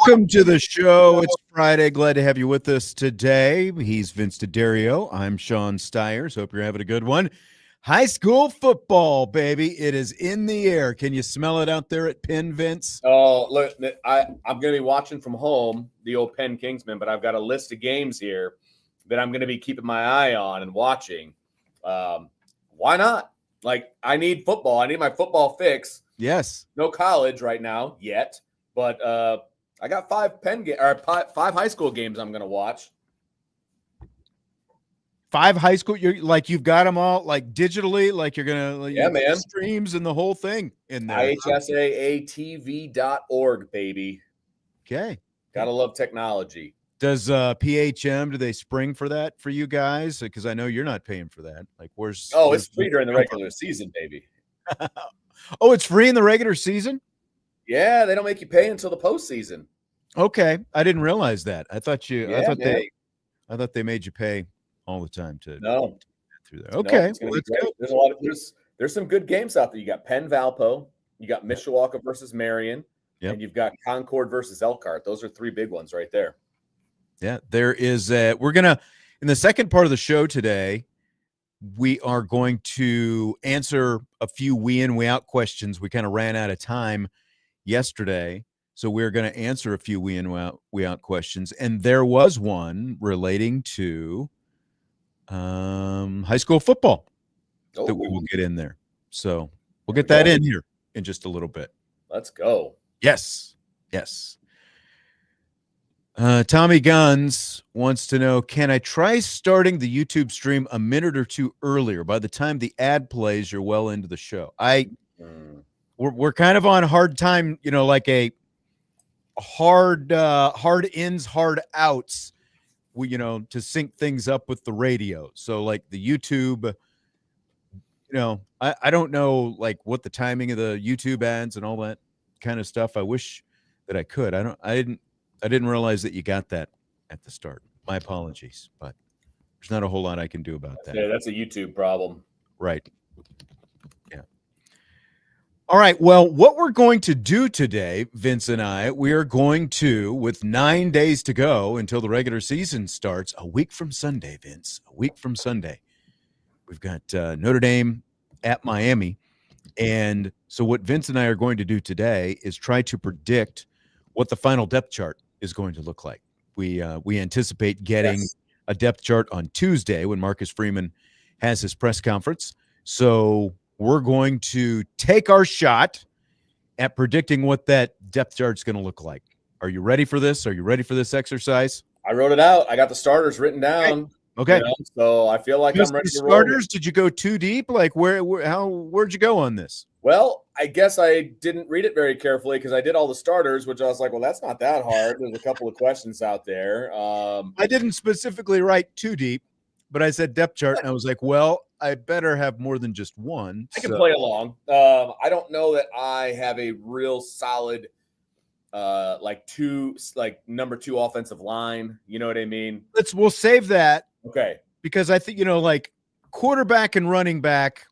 Welcome to the show. It's Friday. Glad to have you with us today. He's Vince DeDario. I'm Sean Stiers. Hope you're having a good one. High school football, baby. It is in the air. Can you smell it out there at Penn, Vince? Oh, look, I'm going to be watching from home, the old Penn Kingsman, but I've got a list of games here that I'm going to be keeping my eye on and watching. Why not? Like, I need football. I need my football fix. Yes. No college right now yet, but I got five high school games I'm going to watch. 5 high school. You've got them all like digitally, like you're gonna man, streams and the whole thing in there. IHSAATV.org, baby. Okay. Gotta love technology. Does PHM, do they spring for that for you guys? Because I know you're not paying for that. Like, where's it's free during the regular season, baby. Oh, it's free in the regular season? Yeah, they don't make you pay until the postseason. Okay, I didn't realize that. I thought they made you pay all the time to no through there. Okay, no, let's go. There's some good games out there. You got Penn Valpo, you got Mishawaka versus Marion, and you've got Concord versus Elkhart. Those are 3 big ones right there. Yeah, there is. We're gonna in the second part of the show today. We are going to answer a few we in, we out questions. We kind of ran out of time yesterday, so we're going to answer a few we in, we out questions. And there was one relating to high school football that we will get in there. So we'll get that in here in just a little bit. Let's go. Yes. Tommy Guns wants to know, can I try starting the YouTube stream a minute or two earlier? By the time the ad plays, you're well into the show. We're kind of on hard time, like a hard ins, hard outs, to sync things up with the radio. So like the YouTube, I don't know like what the timing of the YouTube ads and all that kind of stuff. I wish that I could. I didn't realize that you got that at the start. My apologies, but there's not a whole lot I can do about that. Yeah, that's a YouTube problem. Right. Yeah. All right. Well, what we're going to do today, Vince and I, we are going to, with 9 days to go until the regular season starts, a week from Sunday, Vince, a week from Sunday, we've got Notre Dame at Miami. And so what Vince and I are going to do today is try to predict what the final depth chart is going to look like. We anticipate getting a depth chart on Tuesday when Marcus Freeman has his press conference. So we're going to take our shot at predicting what that depth chart is going to look like. Are you ready for this? Are you ready for this exercise? I wrote it out. I got the starters written down. Okay. So I feel like I'm ready to roll. Starters, did you go too deep? Like where'd you go on this? Well, I guess I didn't read it very carefully because I did all the starters, which I was like, well, that's not that hard. There's a couple of questions out there. I didn't specifically write too deep, but I said depth chart, and I was like, well, I better have more than just one. I can play along. I don't know that I have a real solid number 2 offensive line. You know what I mean? We'll save that. Okay. Because I think, like quarterback and running back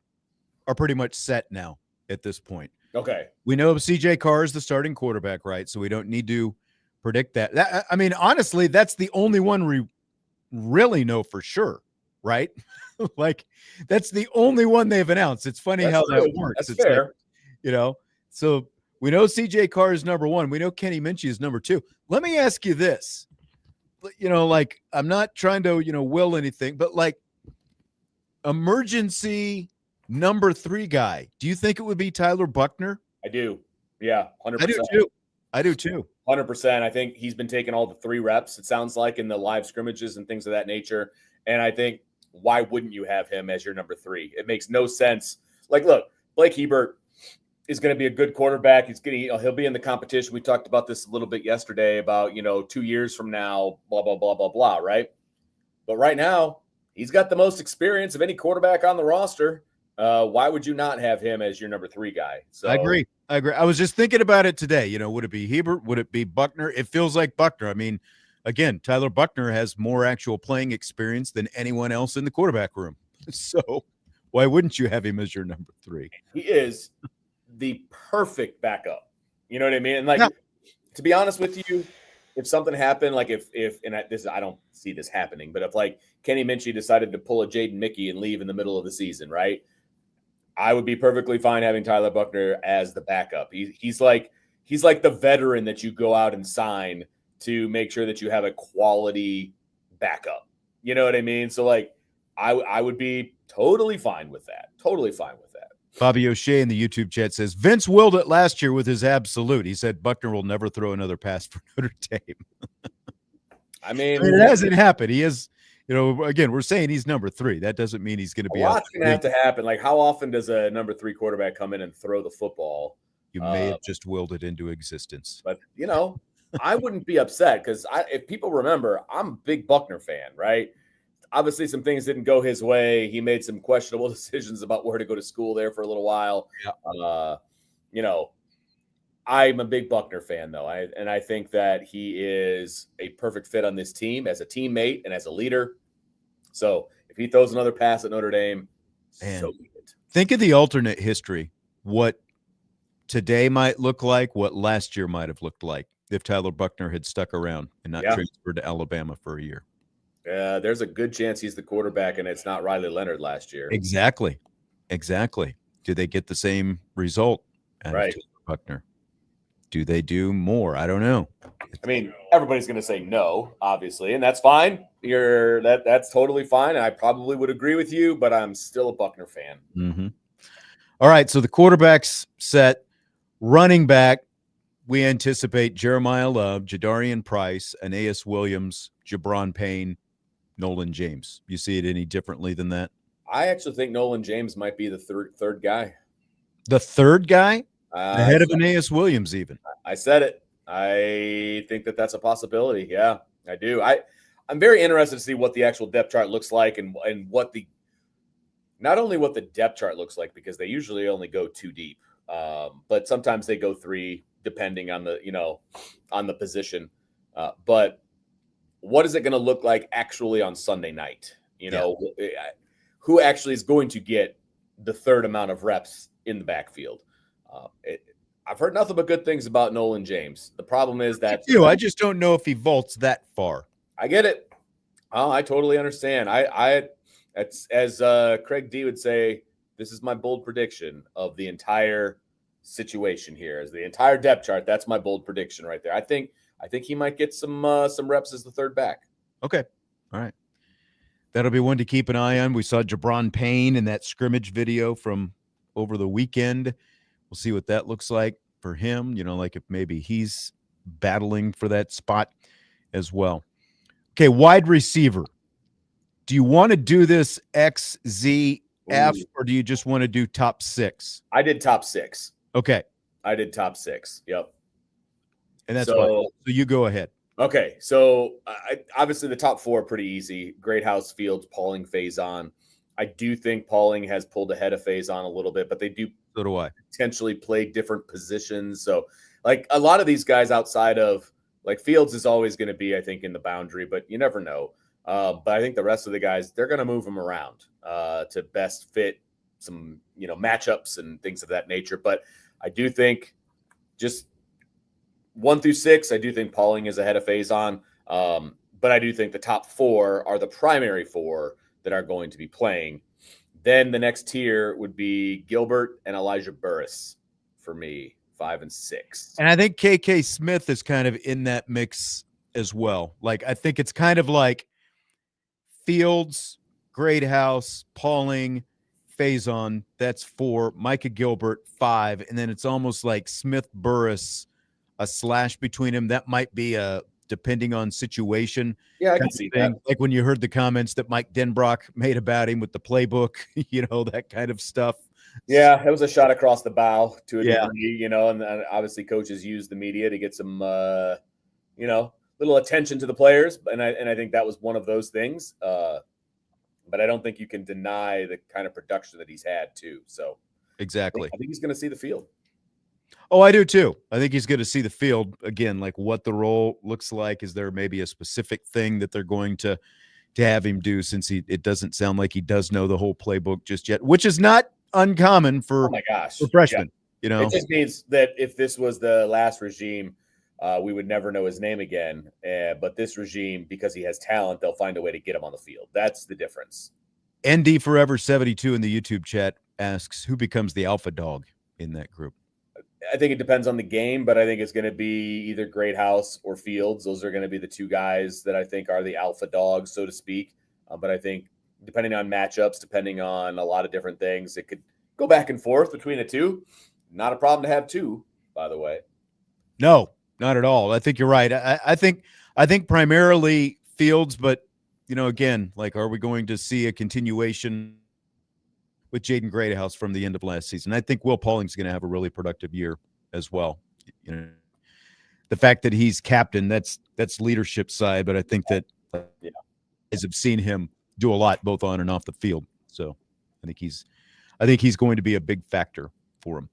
are pretty much set now at this point. Okay. We know CJ Carr is the starting quarterback, right? So we don't need to predict that. I mean, honestly, that's the only one we really know for sure, right? Like that's the only one they've announced. It's funny how that works. That's fair. Like, so we know CJ Carr is number 1. We know Kenny Minchie is number 2. Let me ask you this. Like I'm not trying to, will anything, but like emergency number 3 guy. Do you think it would be Tyler Buckner? I do. Yeah, 100%. I do too. 100%. I think he's been taking all the 3 reps, it sounds like, in the live scrimmages and things of that nature. And I think, why wouldn't you have him as your number 3? It makes no sense. Like, look, Blake Hebert is going to be a good quarterback. He'll be in the competition. We talked about this a little bit yesterday about, 2 years from now, blah, blah, blah, blah, blah, right? But right now, he's got the most experience of any quarterback on the roster. Why would you not have him as your number 3 guy? So I agree. I was just thinking about it today. Would it be Hebert? Would it be Buckner? It feels like Buckner. I mean, again, Tyler Buckner has more actual playing experience than anyone else in the quarterback room. So why wouldn't you have him as your number 3? He is the perfect backup. You know what I mean? And to be honest with you, if something happened, like I don't see this happening, but if like Kenny Minchie decided to pull a Jaden Mickey and leave in the middle of the season, right? I would be perfectly fine having Tyler Buchner as the backup. He's like the veteran that you go out and sign to make sure that you have a quality backup. You know what I mean? So like I would be totally fine with that. Totally fine with that. Bobby O'Shea in the YouTube chat says, Vince willed it last year with his absolute. He said Buchner will never throw another pass for Notre Dame. I mean, it hasn't happened. He is, again, we're saying he's number 3. That doesn't mean he's going to be a lot's going to have to happen. Like, how often does a number 3 quarterback come in and throw the football? You may have just willed it into existence. But, I wouldn't be upset because if people remember, I'm a big Buchner fan, right? Obviously, some things didn't go his way. He made some questionable decisions about where to go to school there for a little while. Yeah. I'm a big Buchner fan, though. I think that he is a perfect fit on this team as a teammate and as a leader. So if he throws another pass at Notre Dame, so be it. Think of the alternate history, what today might look like, what last year might have looked like if Tyler Buchner had stuck around and not transferred to Alabama for a year. There's a good chance he's the quarterback and it's not Riley Leonard last year. Exactly. Do they get the same result out of Buchner? Do they do more? I don't know. I mean, everybody's going to say no, obviously, and that's fine. That's totally fine. I probably would agree with you, but I'm still a Buchner fan. Mm-hmm. All right, so the quarterback's set. Running back, we anticipate Jeremiah Love, Jadarian Price, Aeneas Williams, Jabron Payne, Nolan James. You see it any differently than that? I actually think Nolan James might be the third guy. The third guy? Ahead of Aeneas Williams, even. I said it. I think that's a possibility. Yeah, I do. I'm very interested to see what the actual depth chart looks like and what not only what the depth chart looks like, because they usually only go 2 deep, but sometimes they go 3 depending on the position. But what is it going to look like actually on Sunday night? Who actually is going to get the third amount of reps in the backfield? I've heard nothing but good things about Nolan James. The problem is that I just don't know if he vaults that far. I get it. Oh, I totally understand. As Craig D would say, this is my bold prediction of the entire situation here. As the entire depth chart, that's my bold prediction right there. I think he might get some reps as the third back. Okay. All right. That'll be one to keep an eye on. We saw Jabron Payne in that scrimmage video from over the weekend. We'll see what that looks like for him, like if maybe he's battling for that spot as well. Okay, wide receiver. Do you want to do this X, Z, F, or do you just want to do top 6? I did top 6. Okay. I did top 6. Yep. And that's so you go ahead. Okay, so obviously the top 4 are pretty easy. Greathouse, Fields, Pauling, Faison. I do think Pauling has pulled ahead of Faison a little bit, but they do potentially play different positions. So, like a lot of these guys outside of like Fields is always going to be, I think, in the boundary, but you never know. But I think the rest of the guys, they're going to move them around to best fit some, matchups and things of that nature. But I do think just 1 through 6, I do think Pauling is ahead of Faison. But I do think the top 4 are the primary 4 that are going to be playing. Then the next tier would be Gilbert and Elijah Burris for me, 5 and 6. And I think KK Smith is kind of in that mix as well. Like, I think it's kind of like Fields, Greathouse, Pauling, Faison, that's 4, Micah Gilbert, 5, and then it's almost like Smith, Burris, a slash between them. That might be depending on situation. Yeah, I can see that. Like when you heard the comments that Mike Denbrock made about him with the playbook, that kind of stuff. Yeah, it was a shot across the bow to a degree, and obviously coaches use the media to get some, little attention to the players. And I think that was one of those things. But I don't think you can deny the kind of production that he's had too. So exactly. I think he's going to see the field. Oh, I do too. I think he's going to see the field again, like what the role looks like. Is there maybe a specific thing that they're going to have him do, since it doesn't sound like he does know the whole playbook just yet, which is not uncommon for, for freshmen. It just means that if this was the last regime, we would never know his name again. But this regime, because he has talent, they'll find a way to get him on the field. That's the difference. ND Forever 72 in the YouTube chat asks, who becomes the alpha dog in that group? I think it depends on the game, but I think it's going to be either Greathouse or Fields. Those are going to be the two guys that I think are the alpha dogs, so to speak. But I think depending on matchups, depending on a lot of different things, it could go back and forth between the two. Not a problem to have two, by the way. No, not at all. I think you're right. I think primarily Fields, but again, like, are we going to see a continuation with Jaden Greathouse from the end of last season? I think Will Pauling's going to have a really productive year as well. The fact that he's captain, that's leadership side, but I think that guys have seen him do a lot both on and off the field. So I think he's going to be a big factor for him.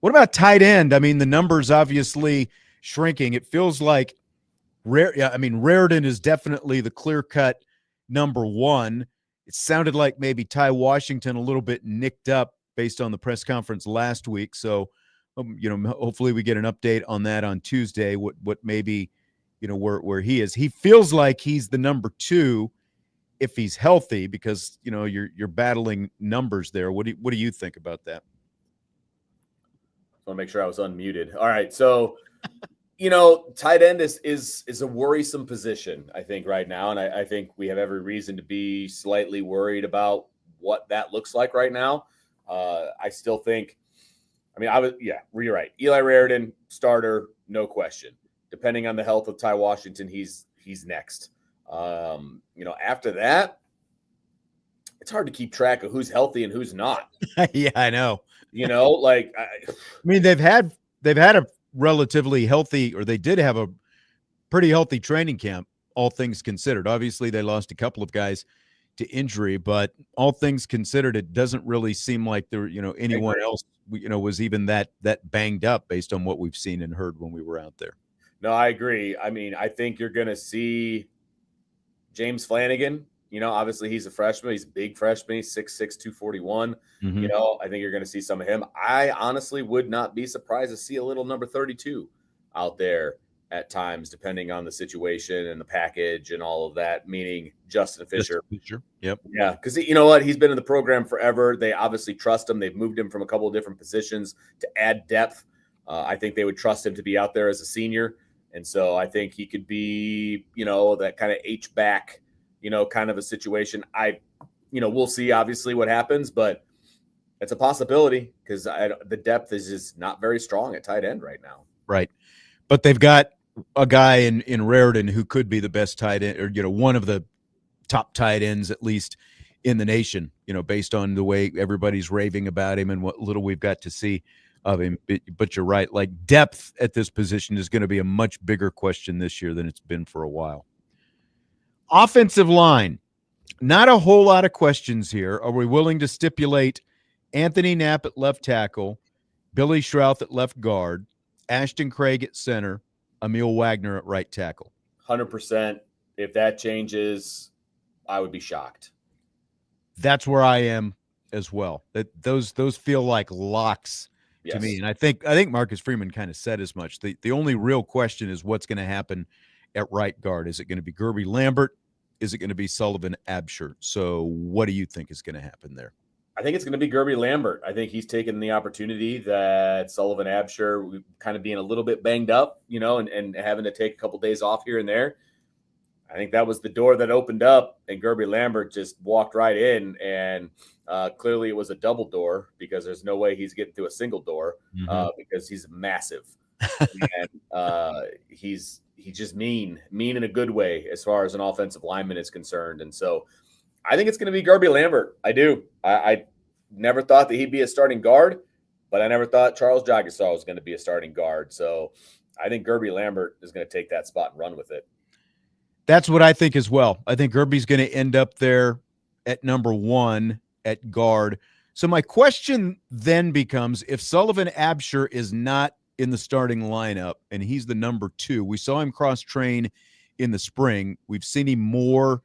What about tight end? I mean, the numbers obviously shrinking. It feels like Raritan is definitely the clear-cut number one. It sounded like maybe Ty Washington a little bit nicked up based on the press conference last week. So, hopefully we get an update on that on Tuesday. What maybe, where he is. He feels like he's the number two if he's healthy, because you're battling numbers there. What do you think about that? I want to make sure I was unmuted. All right, so tight end is a worrisome position, I think, right now, and I think we have every reason to be slightly worried about what that looks like right now. I still think, you're right. Eli Raritan, starter, no question. Depending on the health of Ty Washington, he's next. After that, it's hard to keep track of who's healthy and who's not. Yeah, I know. They've had a relatively healthy, or they did have a pretty healthy training camp, all things considered. Obviously, they lost a couple of guys to injury, but all things considered, it doesn't really seem like there, anyone else, was even that banged up based on what we've seen and heard when we were out there. No, I agree. I think you're going to see James Flanagan. Obviously he's a freshman. He's a big freshman. He's 6'6", 241. Mm-hmm. I think you're going to see some of him. I honestly would not be surprised to see a little number 32 out there at times, depending on the situation and the package and all of that, meaning Justin Fisher. Yep. Yeah, because you know what? He's been in the program forever. They obviously trust him. They've moved him from a couple of different positions to add depth. I think they would trust him to be out there as a senior. And so I think he could be, that kind of H-back, kind of a situation. We'll see obviously what happens, but it's a possibility because the depth is just not very strong at tight end right now. Right. But they've got a guy in Raritan who could be the best tight end, or, one of the top tight ends, at least in the nation, based on the way everybody's raving about him and what little we've got to see of him. But you're right. Like, depth at this position is going to be a much bigger question this year than it's been for a while. Offensive line, not a whole lot of questions here. Are we willing to stipulate Anthony Knapp at left tackle, Billy Schrouth at left guard, Ashton Craig at center, Emil Wagner at right tackle? 100%. If that changes, I would be shocked. That's where I am as well. Those feel like locks to me. And I think Marcus Freeman kind of said as much. The only real question is what's going to happen at right guard. Is it going to be Gerby Lambert? Is it going to be Sullivan Absher? So what do you think is going to happen there? I think it's going to be Gerby Lambert. I think he's taken the opportunity that Sullivan Absher kind of being a little bit banged up, and having to take a couple days off here and there. I think that was the door that opened up, and Gerby Lambert just walked right in, and clearly it was a double door because there's no way he's getting through a single door because he's massive. And he's just mean in a good way as far as an offensive lineman is concerned. And so I think it's going to be Gerby Lambert. I do. I never thought that he'd be a starting guard, but I never thought Charles Jagisaw was going to be a starting guard. So I think Gerby Lambert is going to take that spot and run with it. That's what I think as well. I think Gerby's going to end up there at number one at guard. So my question then becomes, if Sullivan Absher is not in the starting lineup and he's the number two, we saw him cross-train in the spring. We've seen him more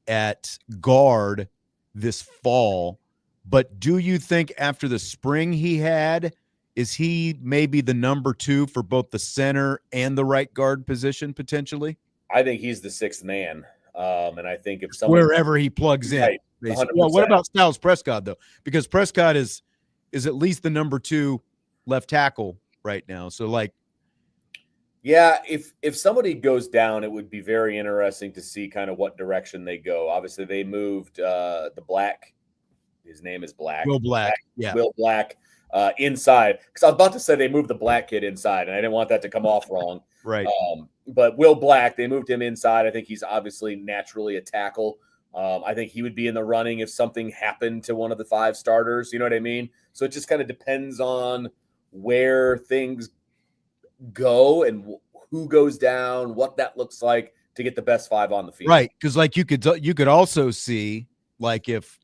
at guard this fall. But do you think after the spring he had is he maybe the number 2 for both the center and the right guard position potentially? I think he's the sixth man. And I think if someone Wherever he plugs in. right, Basically. Well, what 100%. about Styles Prescott though? Because Prescott is at least the number 2 left tackle right now. So like, yeah, if somebody goes down, it would be very interesting to see kind of what direction they go. Obviously, they moved the Black. His name is Black. Will Black. Yeah. Will Black inside. Because I was about to say they moved the Black kid inside, and I didn't want that to come off wrong. Right. But Will Black, they moved him inside. I think he's obviously naturally a tackle. I think he would be in the running if something happened to one of the 5 starters. You know what I mean? So it just kind of depends on where things go and who goes down, what that looks like to get the best 5 on the field. Right, because like you could also see like if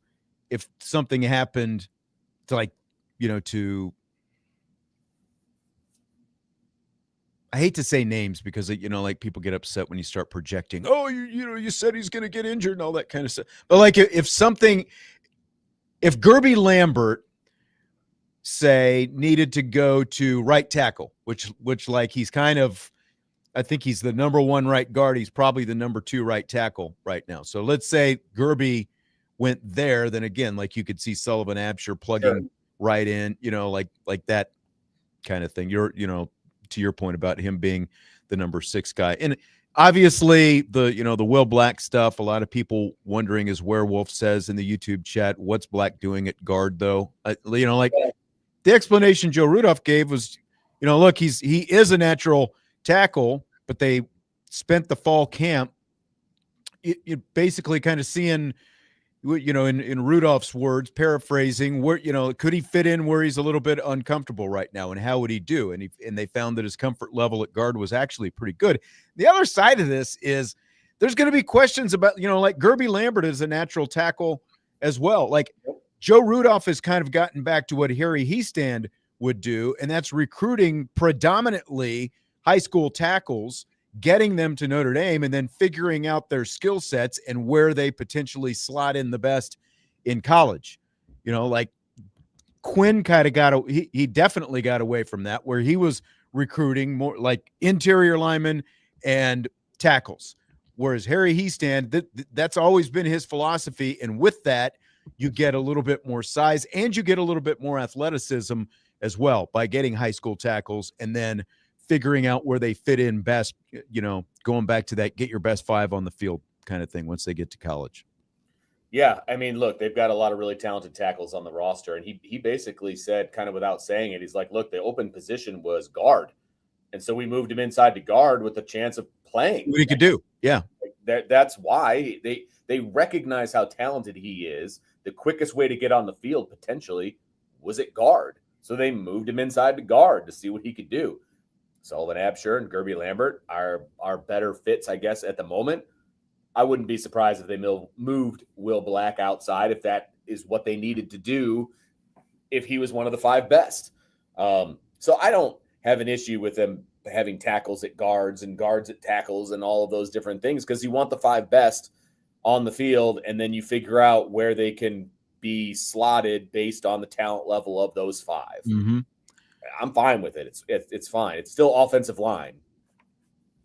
something happened to like to I hate to say names because like people get upset when you start projecting. Oh, you said he's going to get injured and all that kind of stuff. But like if Gerby Lambert say needed to go to right tackle, which like he's kind of, I think he's the number 1 right guard. He's probably the number 2 right tackle right now. So let's say Gerby went there, then again, like you could see Sullivan Absher plugging right in, like that kind of thing. To your point about him being the number 6 guy. And obviously the Will Black stuff, a lot of people wondering, as Werewolf says in the YouTube chat, what's Black doing at guard though? Like the explanation Joe Rudolph gave was, look, he is a natural tackle, but they spent the fall camp you basically kind of seeing, in Rudolph's words, paraphrasing, where, could he fit in where he's a little bit uncomfortable right now, and how would he do? And they found that his comfort level at guard was actually pretty good. The other side of this is there's going to be questions about, like Gerby Lambert is a natural tackle as well. Like Joe Rudolph has kind of gotten back to what Harry Heastand would do, and that's recruiting predominantly high school tackles, getting them to Notre Dame, and then figuring out their skill sets and where they potentially slot in the best in college. Like Quinn kind of he definitely got away from that, where he was recruiting more like interior linemen and tackles, whereas Harry Heastand, that's always been his philosophy. And with that, you get a little bit more size and you get a little bit more athleticism as well by getting high school tackles and then figuring out where they fit in best, going back to that, get your best 5 on the field kind of thing once they get to college. Yeah. I mean, look, they've got a lot of really talented tackles on the roster. And he basically said, kind of without saying it, he's like, look, the open position was guard. And so we moved him inside to guard with a chance of playing. What he could do. Yeah. That's why they recognize how talented he is. The quickest way to get on the field potentially was at guard. So they moved him inside to guard to see what he could do. Sullivan Absher and Gerby Lambert are better fits, I guess, at the moment. I wouldn't be surprised if they moved Will Black outside, if that is what they needed to do, if he was one of the 5 best. So I don't have an issue with them having tackles at guards and guards at tackles and all of those different things, because you want the 5 best on the field, and then you figure out where they can be slotted based on the talent level of those 5. Mm-hmm. I'm fine with it. It's fine. It's still offensive line.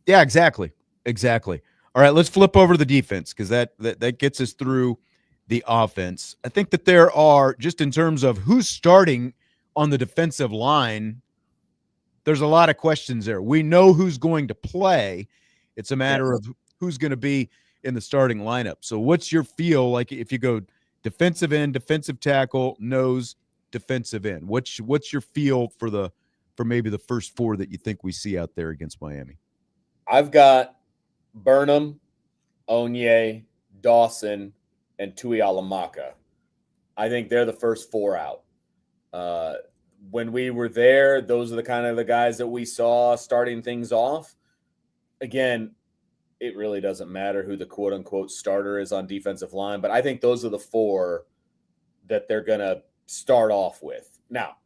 Yeah, exactly. All right, let's flip over to the defense, because that gets us through the offense. I think that there are, just in terms of who's starting on the defensive line, there's a lot of questions there. We know who's going to play. It's a matter of who's going to be in the starting lineup. So what's your feel like if you go defensive end, defensive tackle, nose, defensive end? What's your feel for maybe the first 4 that you think we see out there against Miami? I've got Burnham, Onye, Dawson, and Tui Alamaka. I think they're the first 4 out. When we were there, those are the kind of the guys that we saw starting things off. Again, it really doesn't matter who the quote unquote starter is on defensive line, but I think those are the 4 that they're going to start off with. Now,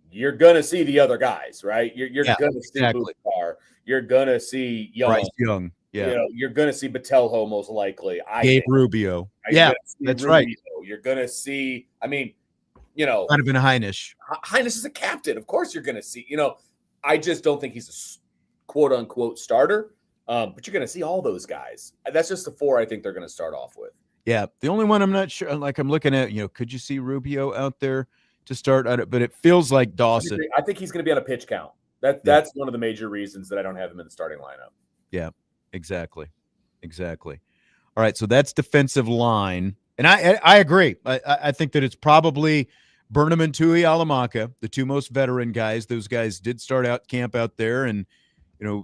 you're going to see the other guys, right? You're going to see Bouchard. You're going to see Young. Bryce Young. Yeah. You're going to see Botelho most likely. Gabe Rubio. Yeah, that's right. You're going to see, Might have been Heinisch. Heinisch is a captain. Of course you're going to see, I just don't think he's a quote unquote starter. But you're going to see all those guys. That's just the 4 I think they're going to start off with. Yeah. The only one I'm not sure, like I'm looking at, could you see Rubio out there to start? But it feels like Dawson. I think he's going to be on a pitch count. That's one of the major reasons that I don't have him in the starting lineup. Yeah, exactly. All right. So that's defensive line. And I agree. I think that it's probably Burnham and Tui Alamaka, the 2 most veteran guys. Those guys did start out camp out there, and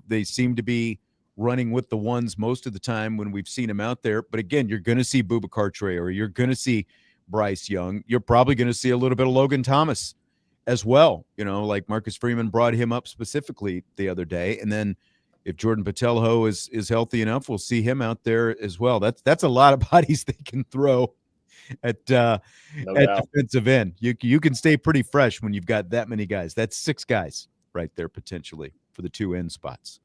they seem to be running with the ones most of the time when we've seen them out there. But again, you're going to see Boubacar Traore, you're going to see Bryce Young. You're probably going to see a little bit of Logan Thomas as well. Like Marcus Freeman brought him up specifically the other day. And then if Jordan Patelho is healthy enough, we'll see him out there as well. That's a lot of bodies they can throw at defensive end. You can stay pretty fresh when you've got that many guys. That's 6 guys right there potentially for the 2 end spots.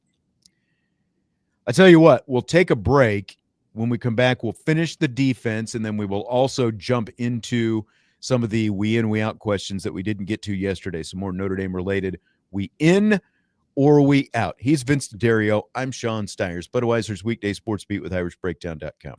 I tell you what, we'll take a break. When we come back, we'll finish the defense, and then we will also jump into some of the we in, we out questions that we didn't get to yesterday. Some more Notre Dame related. We in or we out? He's Vince DeDario. I'm Sean Steyers. Budweiser's Weekday Sports Beat with IrishBreakdown.com.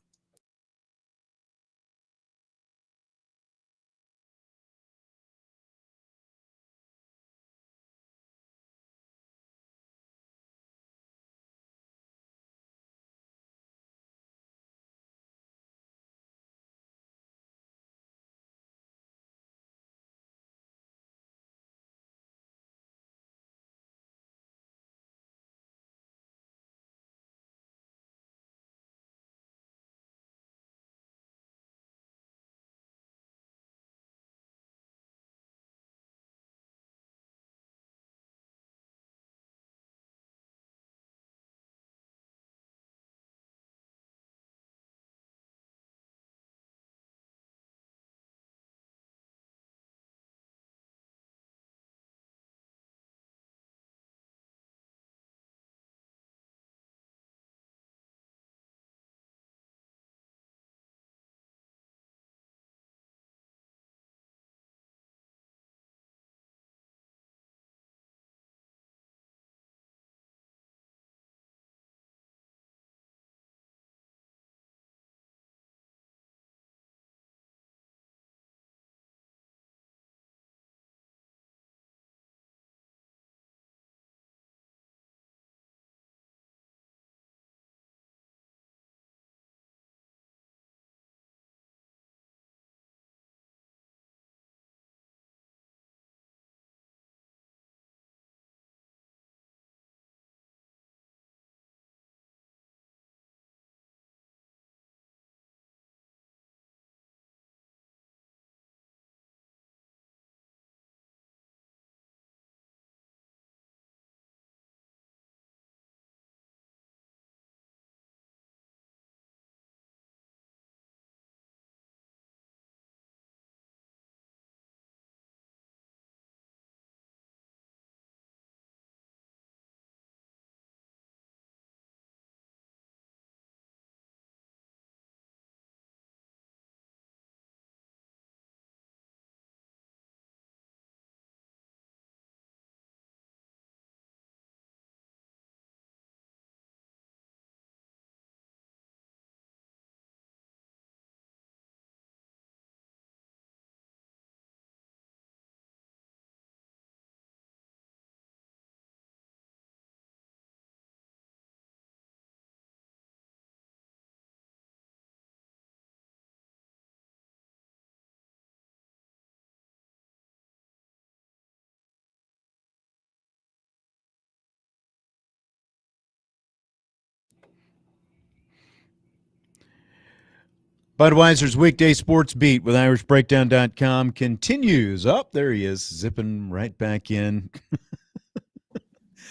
Budweiser's Weekday Sports Beat with IrishBreakdown.com continues. Up there he is, zipping right back in.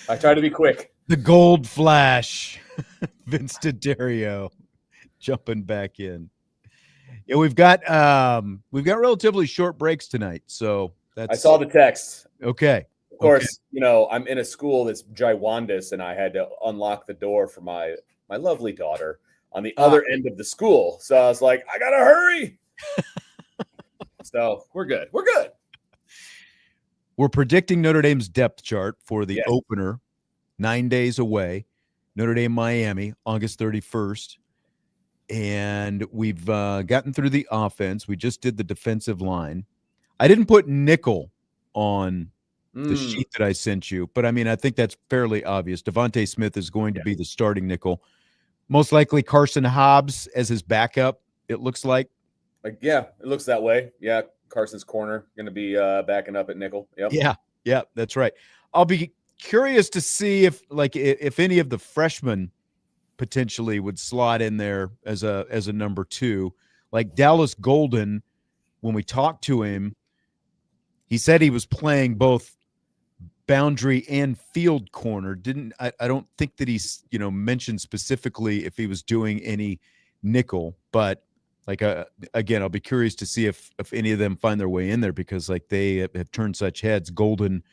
I try to be quick. The gold flash, Vince DeDario, jumping back in. Yeah, we've got relatively short breaks tonight, so that's. I saw the text. Okay. Of course, I'm in a school that's Jaiwandis, and I had to unlock the door for my lovely daughter on the other end of the school. So I was like, I gotta hurry. So we're good. We're good. We're predicting Notre Dame's depth chart for the Yes. opener 9 days away. Notre Dame, Miami, August 31st. And we've gotten through the offense. We just did the defensive line. I didn't put nickel on the sheet that I sent you, but I mean, I think that's fairly obvious. Devontae Smith is going to be the starting nickel. Most likely Carson Hobbs as his backup, it looks like. Yeah, it looks that way. Yeah, Carson's corner going to be backing up at nickel. Yep. Yeah, that's right. I'll be curious to see if any of the freshmen potentially would slot in there as a number 2. Like Dallas Golden, when we talked to him, he said he was playing both boundary and field corner. I don't think that he's mentioned specifically if he was doing any nickel, but again, I'll be curious to see if any of them find their way in there, because like they have turned such heads. Golden,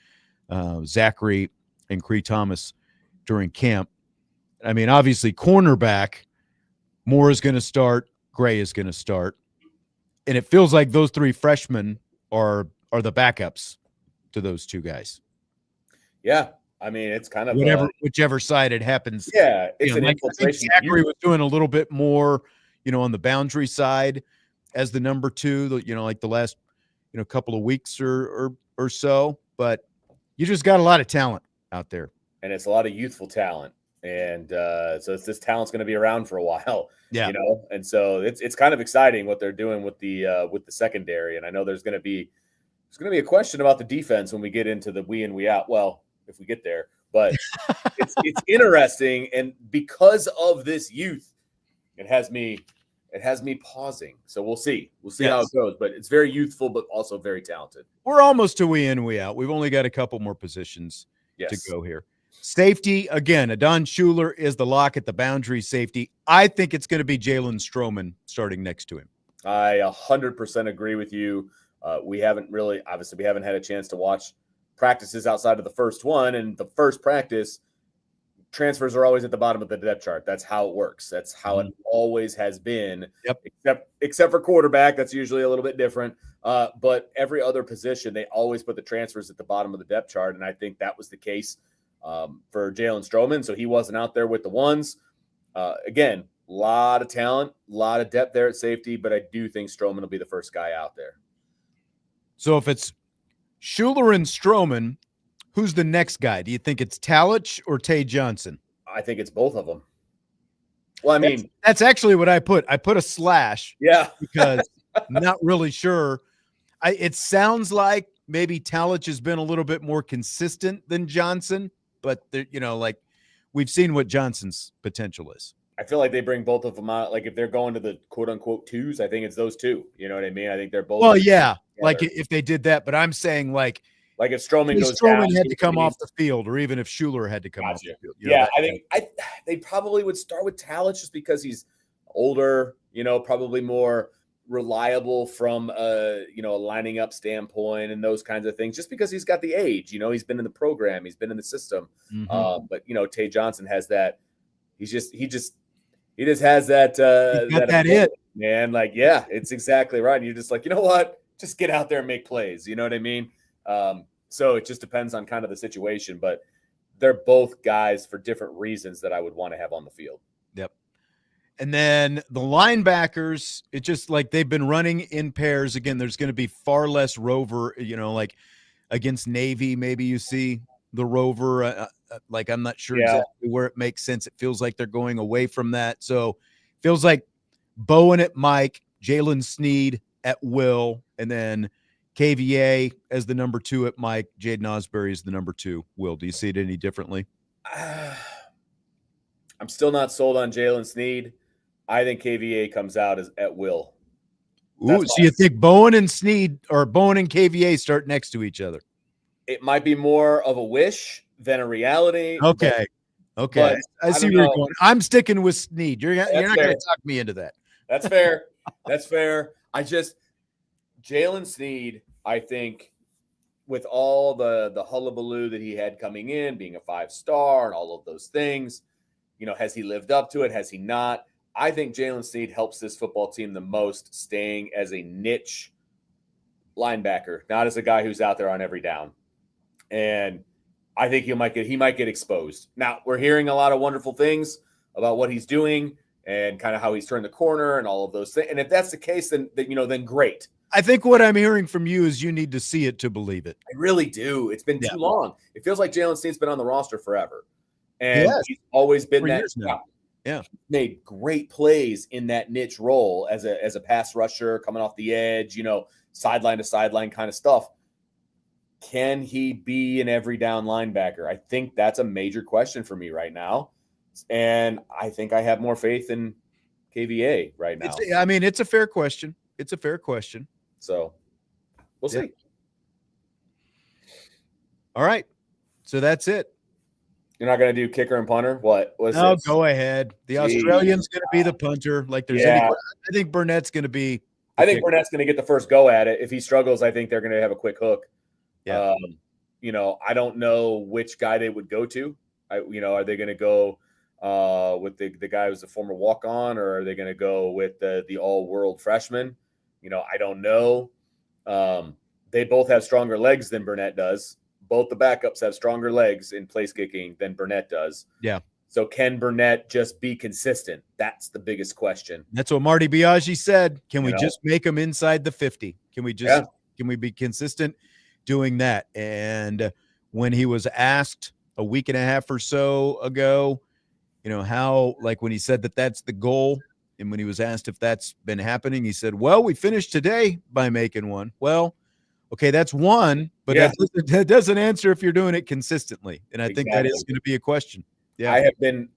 Zachary, and Cree Thomas during camp. I mean, obviously, cornerback, Moore is going to start, Gray is going to start, and it feels like those 3 freshmen are the backups to those 2 guys. Yeah, I mean, it's kind of whichever side it happens. Yeah, it's an infiltration. Zachary was doing a little bit more, on the boundary side as the number 2, like the last, couple of weeks or so. But you just got a lot of talent out there, and it's a lot of youthful talent, and so this talent's going to be around for a while. Yeah, and so it's kind of exciting what they're doing with the secondary. And I know there's going to be a question about the defense when we get into the we in, we out. Well, if we get there, but it's interesting, and because of this youth, it has me pausing. So we'll see how it goes. But it's very youthful, but also very talented. We're almost to we in, we out. We've only got a couple more positions to go here. Safety, again, Adon Schuler is the lock at the boundary safety. I think it's going to be Jalen Stroman starting next to him. I 100% agree with you. We haven't had a chance to watch practices outside of the first one, and the first practice, transfers are always at the bottom of the depth chart. That's how it works. That's how it always has been. Yep. Except for quarterback, that's usually a little bit different. But every other position, they always put the transfers at the bottom of the depth chart, and I think that was the case for Jalen Stroman. So he wasn't out there with the ones. Again, a lot of talent, a lot of depth there at safety, but I do think Stroman will be the first guy out there. So if it's Schuler and Stroman, who's the next guy? Do you think it's Talich or Tay Johnson? I think it's both of them. Well, I mean, that's actually what I put. I put a slash. Yeah. Because I'm not really sure. It sounds like maybe Talich has been a little bit more consistent than Johnson, but we've seen what Johnson's potential is. I feel like they bring both of them out. Like if they're going to the quote unquote 2s, I think it's those 2. You know what I mean? I think they're both. Well, yeah, like if they did that, but I'm saying like if Stroman goes Stroman down, had to come off the field, or even if Schuler had to come off the field. I think they probably would start with Talich just because he's older, probably more reliable from a lining up standpoint and those kinds of things, just because he's got the age. He's been in the program, he's been in the system. But Tay Johnson has that. He just has that. That it, man. Like, yeah, it's exactly right. And you're just like, you know what? Just get out there and make plays. You know what I mean? So it just depends on kind of the situation, but they're both guys for different reasons that I would want to have on the field. Yep. And then the linebackers, it's just like they've been running in pairs. Again, there's going to be far less rover, like against Navy, maybe you see the rover. Like I'm not sure exactly where it makes sense. It feels like they're going away from that. So feels like Bowen at Mike, Jalen Sneed at Will, and then KVA as the number 2 at Mike, Jaden Osbury is the number 2. Will, do you see it any differently? I'm still not sold on Jalen Sneed. I think KVA comes out at Will. Ooh, so you think Bowen and Sneed or Bowen and KVA start next to each other? It might be more of a wish than a reality. Okay. But I see where you're going. I'm sticking with Sneed. You're not going to talk me into that. That's fair. That's fair. Jalen Sneed, I think, with all the hullabaloo that he had coming in, being a 5-star and all of those things, has he lived up to it? Has he not? I think Jalen Sneed helps this football team the most, staying as a niche linebacker, not as a guy who's out there on every down. And I think he might get exposed. Now, we're hearing a lot of wonderful things about what he's doing and kind of how he's turned the corner and all of those things. And if that's the case, then great. I think what I'm hearing from you is you need to see it to believe it. I really do. It's been too long. It feels like Jalen Snead's been on the roster forever. And he's always been that. Yeah. Made great plays in that niche role as a pass rusher coming off the edge, sideline to sideline kind of stuff. Can he be an every down linebacker? I think that's a major question for me right now. And I think I have more faith in KVA right now. It's a fair question. It's a fair question. So we'll see. All right. So that's it. You're not going to do kicker and punter? What was No, go ahead. The Australian's going to be the punter. I think Burnett's going to be. I think Burnett's going to get the first go at it. If he struggles, I think they're going to have a quick hook. Yeah. I don't know which guy they would go to. Are they going to go with the guy who's a former walk-on, or are they going to go with the all-world freshman? I don't know. They both have stronger legs than Burnett does. Both the backups have stronger legs in place kicking than Burnett does. Yeah. So can Burnett just be consistent? That's the biggest question. That's what Marty Biaggi said. Can we just make them inside the 50? Can we be consistent doing that? And when he was asked a week and a half or so ago, how, when he said that that's the goal, and when he was asked if that's been happening, he said, well, we finished today by making one. Well, okay, that's one, but that doesn't answer if you're doing it consistently. And I think that is going to be a question. Yeah.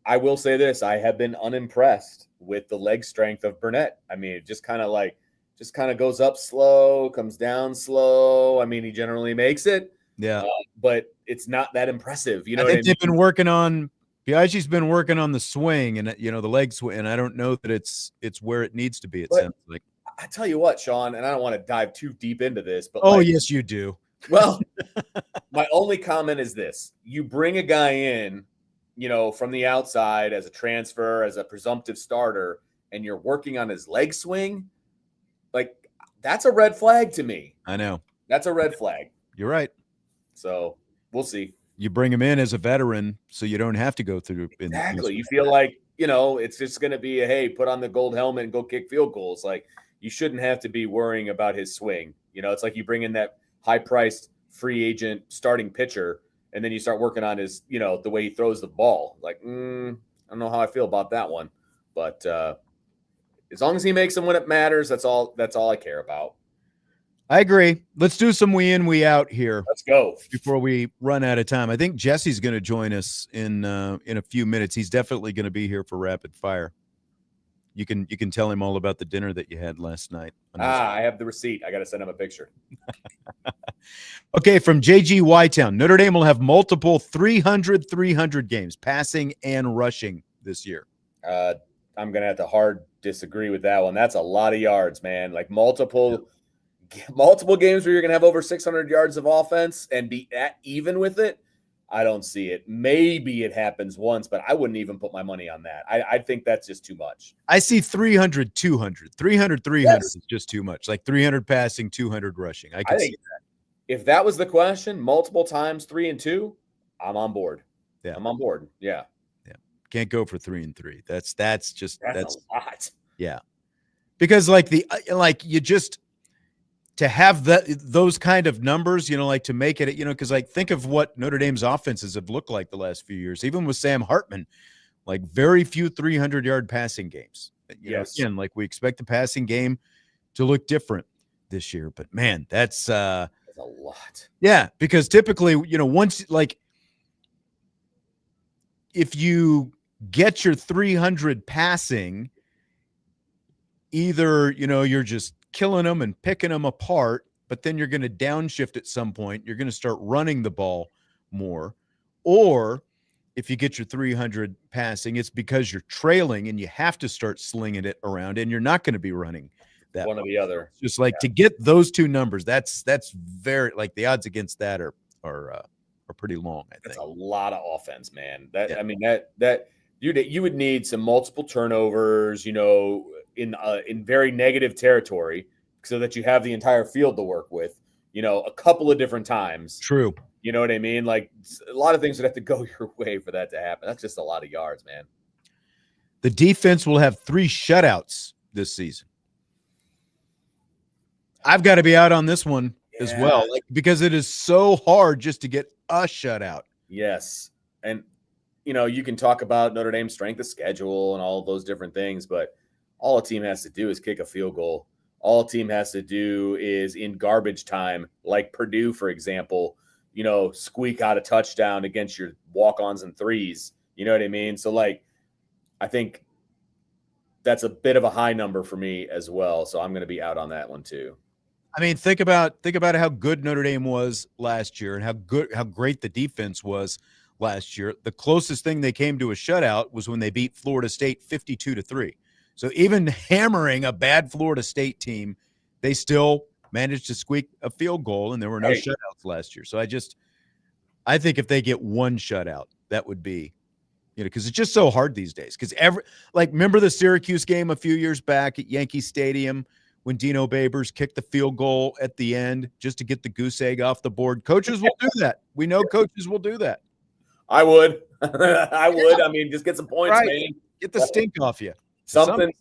I will say this, I have been unimpressed with the leg strength of Burnett. It just kind of goes up slow, comes down slow. He generally makes it. Yeah. But it's not that impressive. I think they've been working on Biaggi's been working on the swing and the leg swing, and I don't know that it's where it needs to be. It sounds like. I tell you what, Sean, and I don't want to dive too deep into this, but yes, you do. Well, my only comment is this: you bring a guy in, from the outside as a transfer, as a presumptive starter, and you're working on his leg swing. That's a red flag to me. I know. That's a red flag. You're right. So we'll see. You bring him in as a veteran, so you don't have to go through. Exactly. You feel like, it's just going to be hey, put on the gold helmet and go kick field goals. You shouldn't have to be worrying about his swing. It's like you bring in that high-priced free agent starting pitcher, and then you start working on his, the way he throws the ball. I don't know how I feel about that one. But as long as he makes them when it matters, that's all I care about. I agree. Let's do some we in, we out here. Let's go before we run out of time. I think Jesse's going to join us in a few minutes. He's definitely going to be here for rapid fire. You can tell him all about the dinner that you had last night. I have the receipt. I got to send him a picture. Okay, from JG Whitetown, Notre Dame will have multiple 300 games, passing and rushing this year. I'm going to have to hard disagree with that one. That's a lot of yards, man. Multiple games where you're going to have over 600 yards of offense and be at even with it. I don't see it. Maybe it happens once, but I wouldn't even put my money on that. I think that's just too much. I see 300, 200. 300, 300 is just too much. 300 passing, 200 rushing. I can see that. If that was the question, multiple times 3 and 2, I'm on board. Yeah. I'm on board. Yeah. Yeah. Can't go for 3 and 3. That's a lot. Yeah. Because you just to have those kind of numbers, to make it, because think of what Notre Dame's offenses have looked like the last few years, even with Sam Hartman, very few 300-yard passing games. Yes. Again, we expect the passing game to look different this year, but man, that's a lot. Yeah, because typically, once if you get your 300 passing, either, you're just killing them and picking them apart, but then you're going to downshift at some point. You're going to start running the ball more. Or if you get your 300 passing, it's because you're trailing and you have to start slinging it around, and you're not going to be running that one or the other. Just to get those two numbers, that's very the odds against that are pretty long. I think that's a lot of offense, man. That you would need some multiple turnovers, in very negative territory, so that you have the entire field to work with, a couple of different times. True. You know what I mean? Like a lot of things would have to go your way for that to happen. That's just a lot of yards, man. The defense will have 3 shutouts this season. I've got to be out on this one as well, because it is so hard just to get a shutout. Yes. And, you can talk about Notre Dame's strength of schedule and all of those different things, but all a team has to do is kick a field goal. All a team has to do is in garbage time, like Purdue, for example, squeak out a touchdown against your walk-ons and threes. You know what I mean? So, I think that's a bit of a high number for me as well. So I'm going to be out on that one too. I mean, think about how good Notre Dame was last year and how great the defense was last year. The closest thing they came to a shutout was when they beat Florida State 52-3. So even hammering a bad Florida State team, they still managed to squeak a field goal, and there were no shutouts last year. So I think if they get one shutout, that would be, because it's just so hard these days. Because remember the Syracuse game a few years back at Yankee Stadium when Dino Babers kicked the field goal at the end just to get the goose egg off the board? Coaches will do that. We know coaches will do that. I would. I would. I mean, just get some points, man. Get the stink off you. Something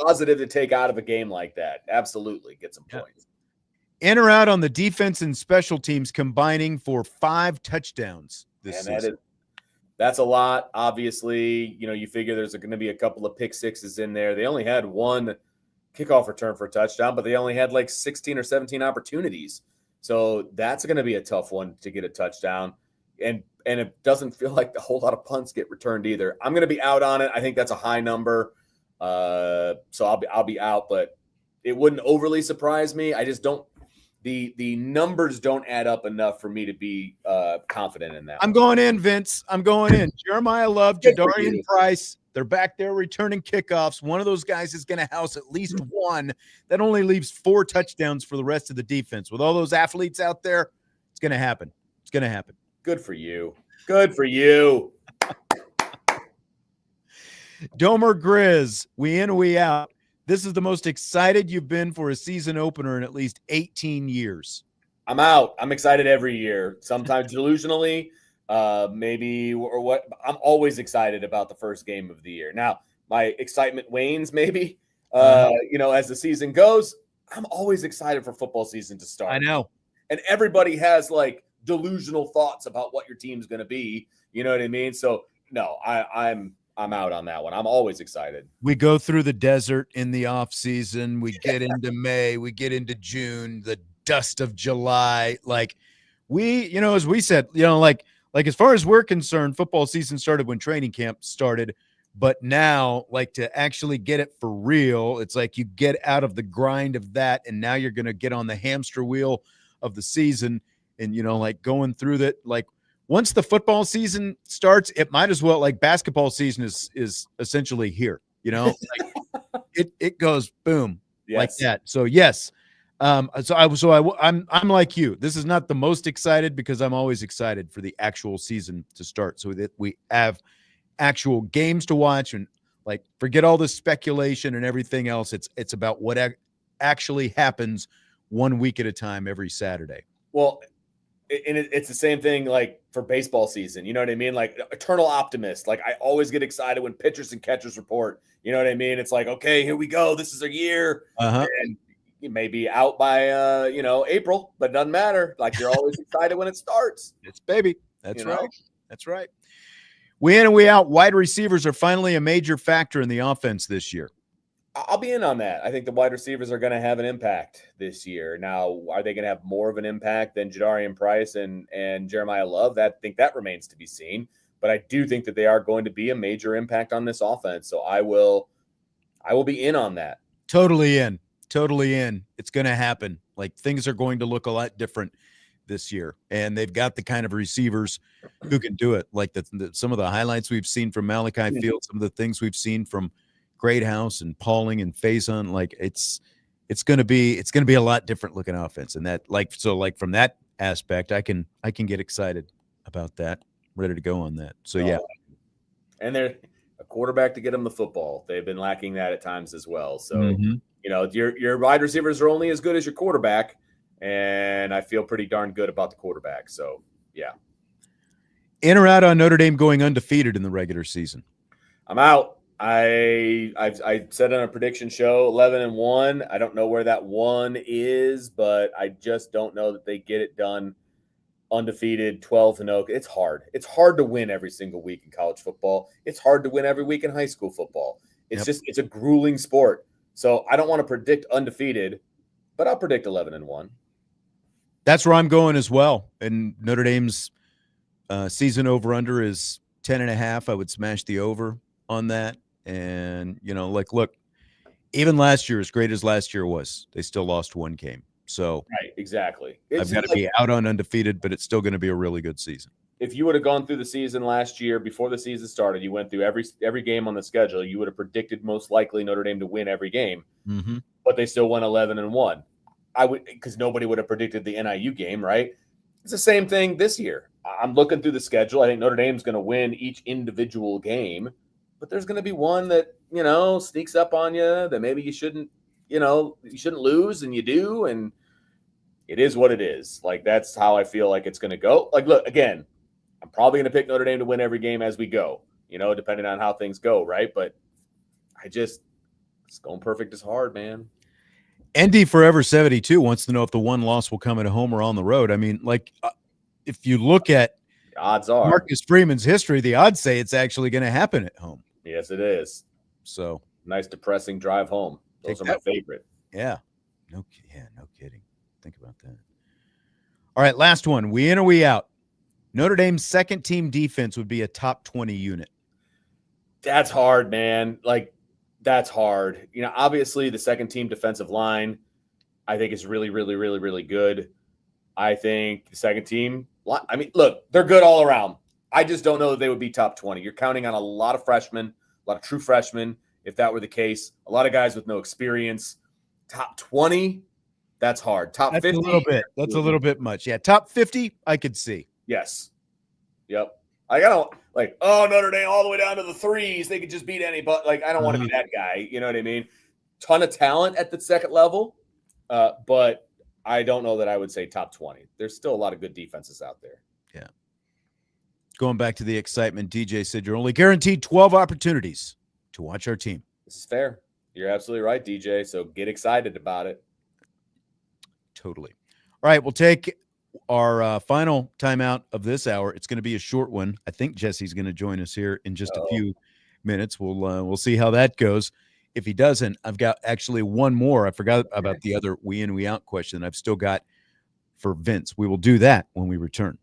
positive to take out of a game like that. Absolutely. Get some points. In or out on the defense and special teams combining for 5 touchdowns this season. That's a lot. Obviously, you figure there's going to be a couple of pick sixes in there. They only had 1 kickoff return for a touchdown, but they only had 16 or 17 opportunities. So that's going to be a tough one to get a touchdown. And it doesn't feel like a whole lot of punts get returned either. I'm going to be out on it. I think that's a high number. So I'll be out, but it wouldn't overly surprise me. I just don't. The numbers don't add up enough for me to be confident in that. I'm going in, Vince. I'm going in. Jeremiah Love, DeDario Price. They're back there returning kickoffs. One of those guys is going to house at least one. That only leaves 4 touchdowns for the rest of the defense. With all those athletes out there, it's going to happen. It's going to happen. Good for you. Good for you. Domer Grizz, we in, we out. This is the most excited you've been for a season opener in at least 18 years. I'm out. I'm excited every year. Sometimes delusionally, maybe or what. I'm always excited about the first game of the year. Now, my excitement wanes maybe, as the season goes. I'm always excited for football season to start. I know. And everybody has delusional thoughts about what your team's going to be. You know what I mean? So no, I'm out on that one. I'm always excited. We go through the desert in the off season. We get into May. We get into June. The dust of July. As we said, as far as we're concerned, football season started when training camp started. But now, to actually get it for real, it's you get out of the grind of that, and now you're going to get on the hamster wheel of the season, and going through that. Once the football season starts, it might as well basketball season is essentially here. It goes boom like that. So yes, I'm like you. This is not the most excited because I'm always excited for the actual season to start, so that we have actual games to watch and forget all this speculation and everything else. It's about what actually happens 1 week at a time every Saturday. Well, and it's the same thing for baseball season. You know what I mean? Eternal optimist. I always get excited when pitchers and catchers report. You know what I mean? It's okay, here we go. This is our year. And you may be out by April, but it doesn't matter. You're always excited when it starts. It's baby. That's right. That's right. We in and we out. Wide receivers are finally a major factor in the offense this year. I'll be in on that. I think the wide receivers are going to have an impact this year. Now, are they going to have more of an impact than DeDario Price and Jeremiah Love? I think that remains to be seen. But I do think that they are going to be a major impact on this offense. So I will be in on that. Totally in. It's going to happen. Things are going to look a lot different this year, and they've got the kind of receivers who can do it. Some of the highlights we've seen from Malachi Field, some of the things we've seen from Greathouse and Pauling and Faison, it's going to be a lot different looking offense. And that from that aspect, I can get excited about that, ready to go on that. So yeah. And they're a quarterback to get them the football. They've been lacking that at times as well. So, Your wide receivers are only as good as your quarterback, and I feel pretty darn good about the quarterback. So, yeah. In or out on Notre Dame going undefeated in the regular season? I'm out. I said on a prediction show 11-1. I don't know where that one is, but I just don't know that they get it done undefeated 12-0. It's hard. It's hard to win every single week in college football. It's hard to win every week in high school football. It's a grueling sport. So I don't want to predict undefeated, but I'll predict 11-1. That's where I'm going as well. And Notre Dame's season over under is 10.5. I would smash the over on that. And, look, even last year, as great as last year was, they still lost one game. So right, exactly. I've got to be out on undefeated, but it's still going to be a really good season. If you would have gone through the season last year before the season started, you went through every game on the schedule, you would have predicted most likely Notre Dame to win every game, but they still won 11-1. I would, because nobody would have predicted the NIU game, right? It's the same thing this year. I'm looking through the schedule. I think Notre Dame's going to win each individual game, but there's going to be one that sneaks up on you that maybe you shouldn't lose, and you do, and it is what it is. Like, that's how I feel like it's going to go. Like, look, again, I'm probably going to pick Notre Dame to win every game as we go, depending on how things go, right? But it's going perfect is hard, man. ND Forever 72 wants to know if the one loss will come at home or on the road. I mean, if you look at the odds are Marcus Freeman's history, the odds say it's actually going to happen at home. Yes, it is. So nice, depressing drive home. Those are my favorite. Yeah. No kidding. Think about that. All right, last one. We in or we out? Notre Dame's second team defense would be a top 20 unit. That's hard, man. Like, that's hard. Obviously the second team defensive line, I think, is really, really, really, really good. I think the second team, I mean, look, they're good all around. I just don't know that they would be top 20. You're counting on a lot of freshmen, a lot of true freshmen. If that were the case, a lot of guys with no experience. Top 20, that's hard. Top 50, a little bit. That's a little bit much. Yeah, top 50, I could see. Yes. Yep. I don't Notre Dame all the way down to the threes. They could just beat anybody. Like, I don't want to be that guy. You know what I mean? Ton of talent at the second level, but I don't know that I would say top 20. There's still a lot of good defenses out there. Yeah. Going back to the excitement, DJ said you're only guaranteed 12 opportunities to watch our team. This is fair. You're absolutely right, DJ. So get excited about it. Totally. All right, we'll take our final timeout of this hour. It's going to be a short one. I think Jesse's going to join us here in just a few minutes. We'll see how that goes. If he doesn't, I've got actually one more. I forgot about the other we in, we out question I've still got for Vince. We will do that when we return.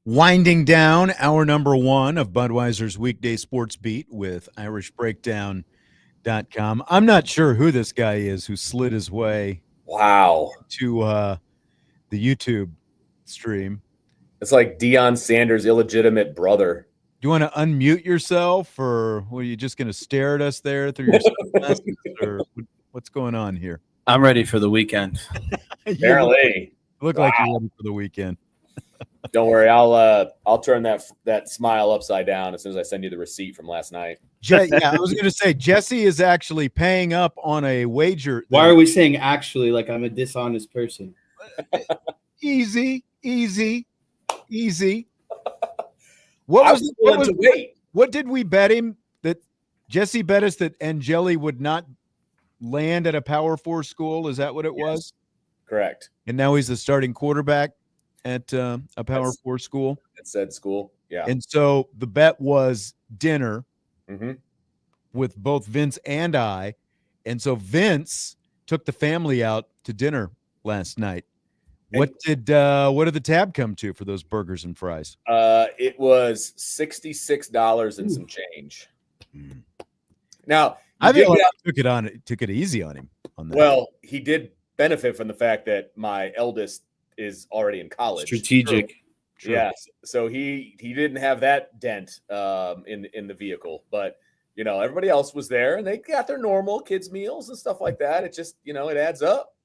Winding down hour number 1 of Budweiser's weekday sports beat with IrishBreakdown.com. I'm not sure who this guy is who slid his way to the YouTube stream. It's like Deion Sanders' illegitimate brother. Do you want to unmute yourself, or are you just going to stare at us there through your sunglasses, or what's going on here? I'm ready for the weekend. Apparently. Look like you're ready for the weekend. Don't worry, I'll turn that smile upside down as soon as I send you the receipt from last night. Yeah, I was going to say Jesse is actually paying up on a wager. Why are we saying actually like I'm a dishonest person? Easy. What did we bet him? That Jesse bet us that Angeli would not land at a Power 4 school. Is that what it was? Correct. And now he's the starting quarterback at a Power 4 school. It said school. Yeah. And so the bet was dinner Mm-hmm. with both Vince and I. And so Vince took the family out to dinner last night. What did the tab come to for those burgers and fries? It was $66 and some change. Now, I feel like I took it easy on him on that. Well, he did benefit from the fact that my eldest is already in college. Strategic. True. Yes. So he didn't have that dent in the vehicle, but everybody else was there and they got their normal kids meals and stuff like that. It just, it adds up.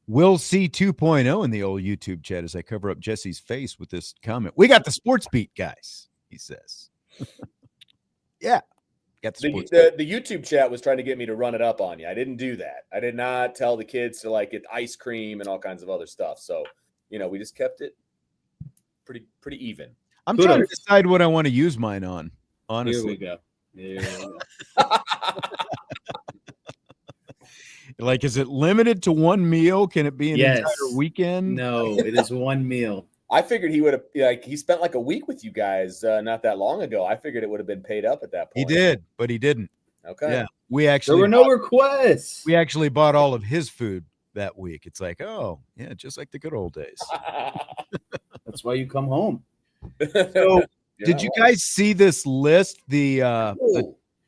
We'll see 2.0 in the old YouTube chat as I cover up Jesse's face with this comment. We got the sports beat, guys, he says. Yeah. Got the YouTube chat was trying to get me to run it up on you. I didn't do that. I did not tell the kids to get ice cream and all kinds of other stuff. So, we just kept it pretty even. I'm trying to decide what I want to use mine on, honestly. Here we go. Is it limited to one meal? Can it be an entire weekend? No, it is one meal. I figured he would have he spent like a week with you guys not that long ago. I figured it would have been paid up at that point. He did, but he didn't. Okay. Yeah. There were no requests. We actually bought all of his food that week. It's like, oh, yeah, just like the good old days. That's why you come home. So, did you guys see this list? The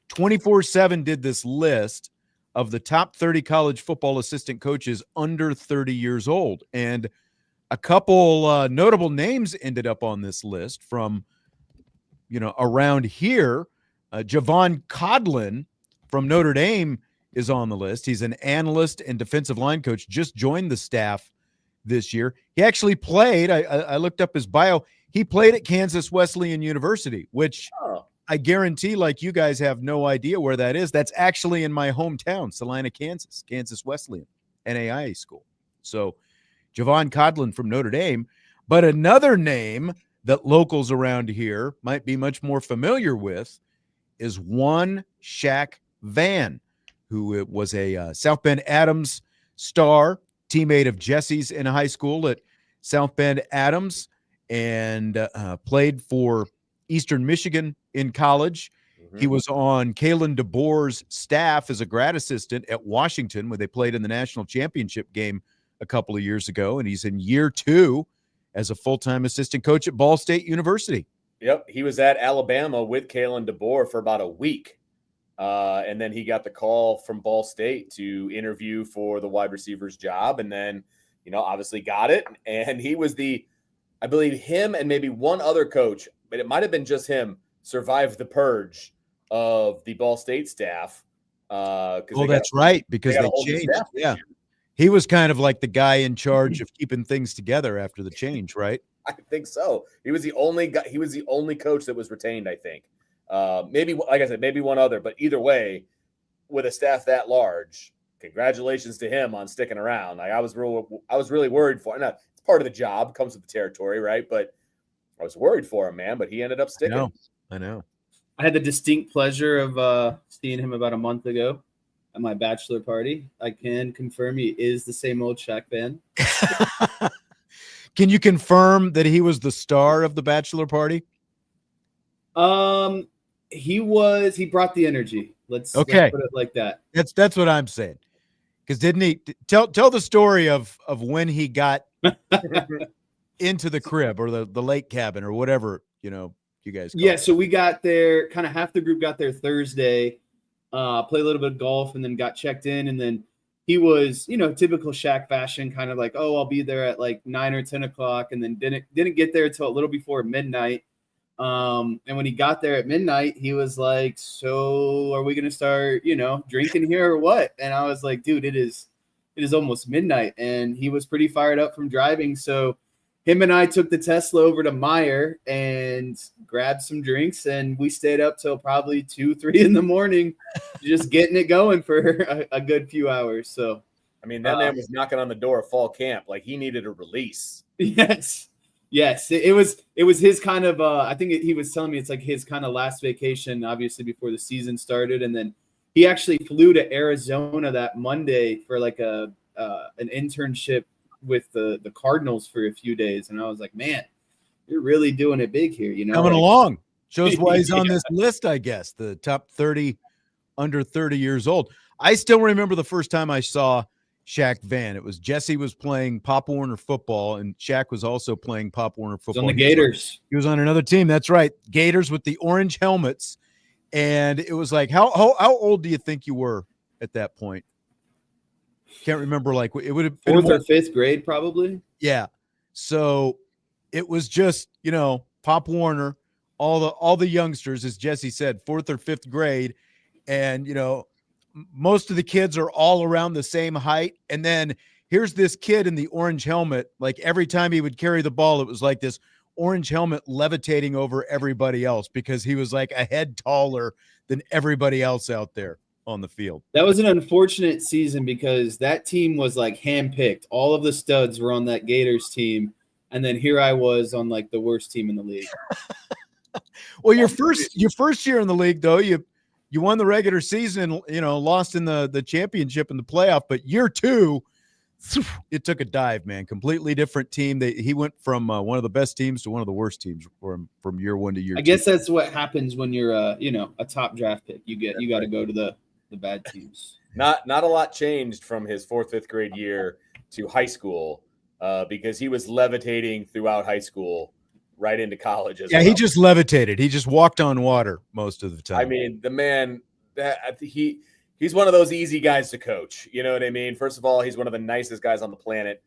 24/7 did this list of the top 30 college football assistant coaches under 30 years old. And a couple notable names ended up on this list from, around here. Javon Codlin from Notre Dame is on the list. He's an analyst and defensive line coach, just joined the staff this year. He actually played, I looked up his bio, he played at Kansas Wesleyan University, which I guarantee, like you guys have no idea where that is. That's actually in my hometown, Salina, Kansas, Kansas Wesleyan, NAIA school. So Javon Codlin from Notre Dame. But another name that locals around here might be much more familiar with is one Shaq Van, who was a South Bend Adams star, teammate of Jesse's in high school at South Bend Adams, and played for Eastern Michigan in college. Mm-hmm. He was on Kalen DeBoer's staff as a grad assistant at Washington when they played in the national championship game a couple of years ago, and he's in year 2 as a full-time assistant coach at Ball State University. Yep, he was at Alabama with Kalen DeBoer for about a week, and then he got the call from Ball State to interview for the wide receivers job, and then, obviously got it, and he was I believe him and maybe one other coach, but it might have been just him, survived the purge of the Ball State staff. That's right, because they changed. Yeah. He was kind of like the guy in charge of keeping things together after the change, right? I think so. He was the only guy. He was the only coach that was retained, I think. Maybe, like I said, maybe one other, but either way, with a staff that large, congratulations to him on sticking around. I was really worried for him. Now, it's part of the job, comes with the territory, right? But I was worried for him, man. But he ended up sticking. I know. I had the distinct pleasure of seeing him about a month ago at my bachelor party. I can confirm he is the same old Shaq Van. Can you confirm that he was the star of the bachelor party? He brought the energy. Let's put it like that. That's what I'm saying. Because didn't he tell the story of when he got into the crib or the lake cabin or whatever, you guys call Yeah, it. so we got there, kind of half the group got there Thursday, played a little bit of golf, and then got checked in. And then he was, typical Shaq fashion, kind of like, oh, I'll be there at like 9 or 10 o'clock, and then didn't get there until a little before midnight. And when he got there at midnight, he was like, so are we going to start, drinking here or what? And I was like, dude, it is almost midnight. And he was pretty fired up from driving. So him and I took the Tesla over to Meyer and grabbed some drinks, and we stayed up till probably 2, 3 in the morning, just getting it going for a good few hours. So, I mean, that man was knocking on the door of fall camp. Like, he needed a release. Yes. It was his kind of, I think he was telling me it's like his kind of last vacation, obviously before the season started. And then he actually flew to Arizona that Monday for like an internship with the Cardinals for a few days. And I was like, man, you're really doing it big here, Coming along. Shows why he's on this list, I guess, the top 30 under 30 years old. I still remember the first time I saw Shaq Van. It was Jesse was playing Pop Warner football, and Shaq was also playing Pop Warner football. On the Gators. He was on another team. That's right. Gators with the orange helmets. And it was like, how old do you think you were at that point? Can't remember. Like, it would have been 4th or 5th grade, probably. Yeah. So it was just, Pop Warner, all the youngsters, as Jesse said, 4th or 5th grade. And, most of the kids are all around the same height. And then here's this kid in the orange helmet. Like, every time he would carry the ball, it was like this orange helmet levitating over everybody else because he was like a head taller than everybody else out there on the field. That was an unfortunate season because that team was like handpicked. All of the studs were on that Gators team. And then here I was on like the worst team in the league. Well, your first year in the league, though, you won the regular season and, lost in the championship and the playoff. But year 2, it took a dive, man. Completely different team. He went from one of the best teams to one of the worst teams from year 1 to year 2. I guess that's what happens when you're a top draft pick. You got to go to the bad teams. Not a lot changed from his 4th, 5th grade year to high school because he was levitating throughout high school right into college as well. He just levitated. He just walked on water most of the time. I mean, the man, he's one of those easy guys to coach. You know what I mean? First of all, he's one of the nicest guys on the planet.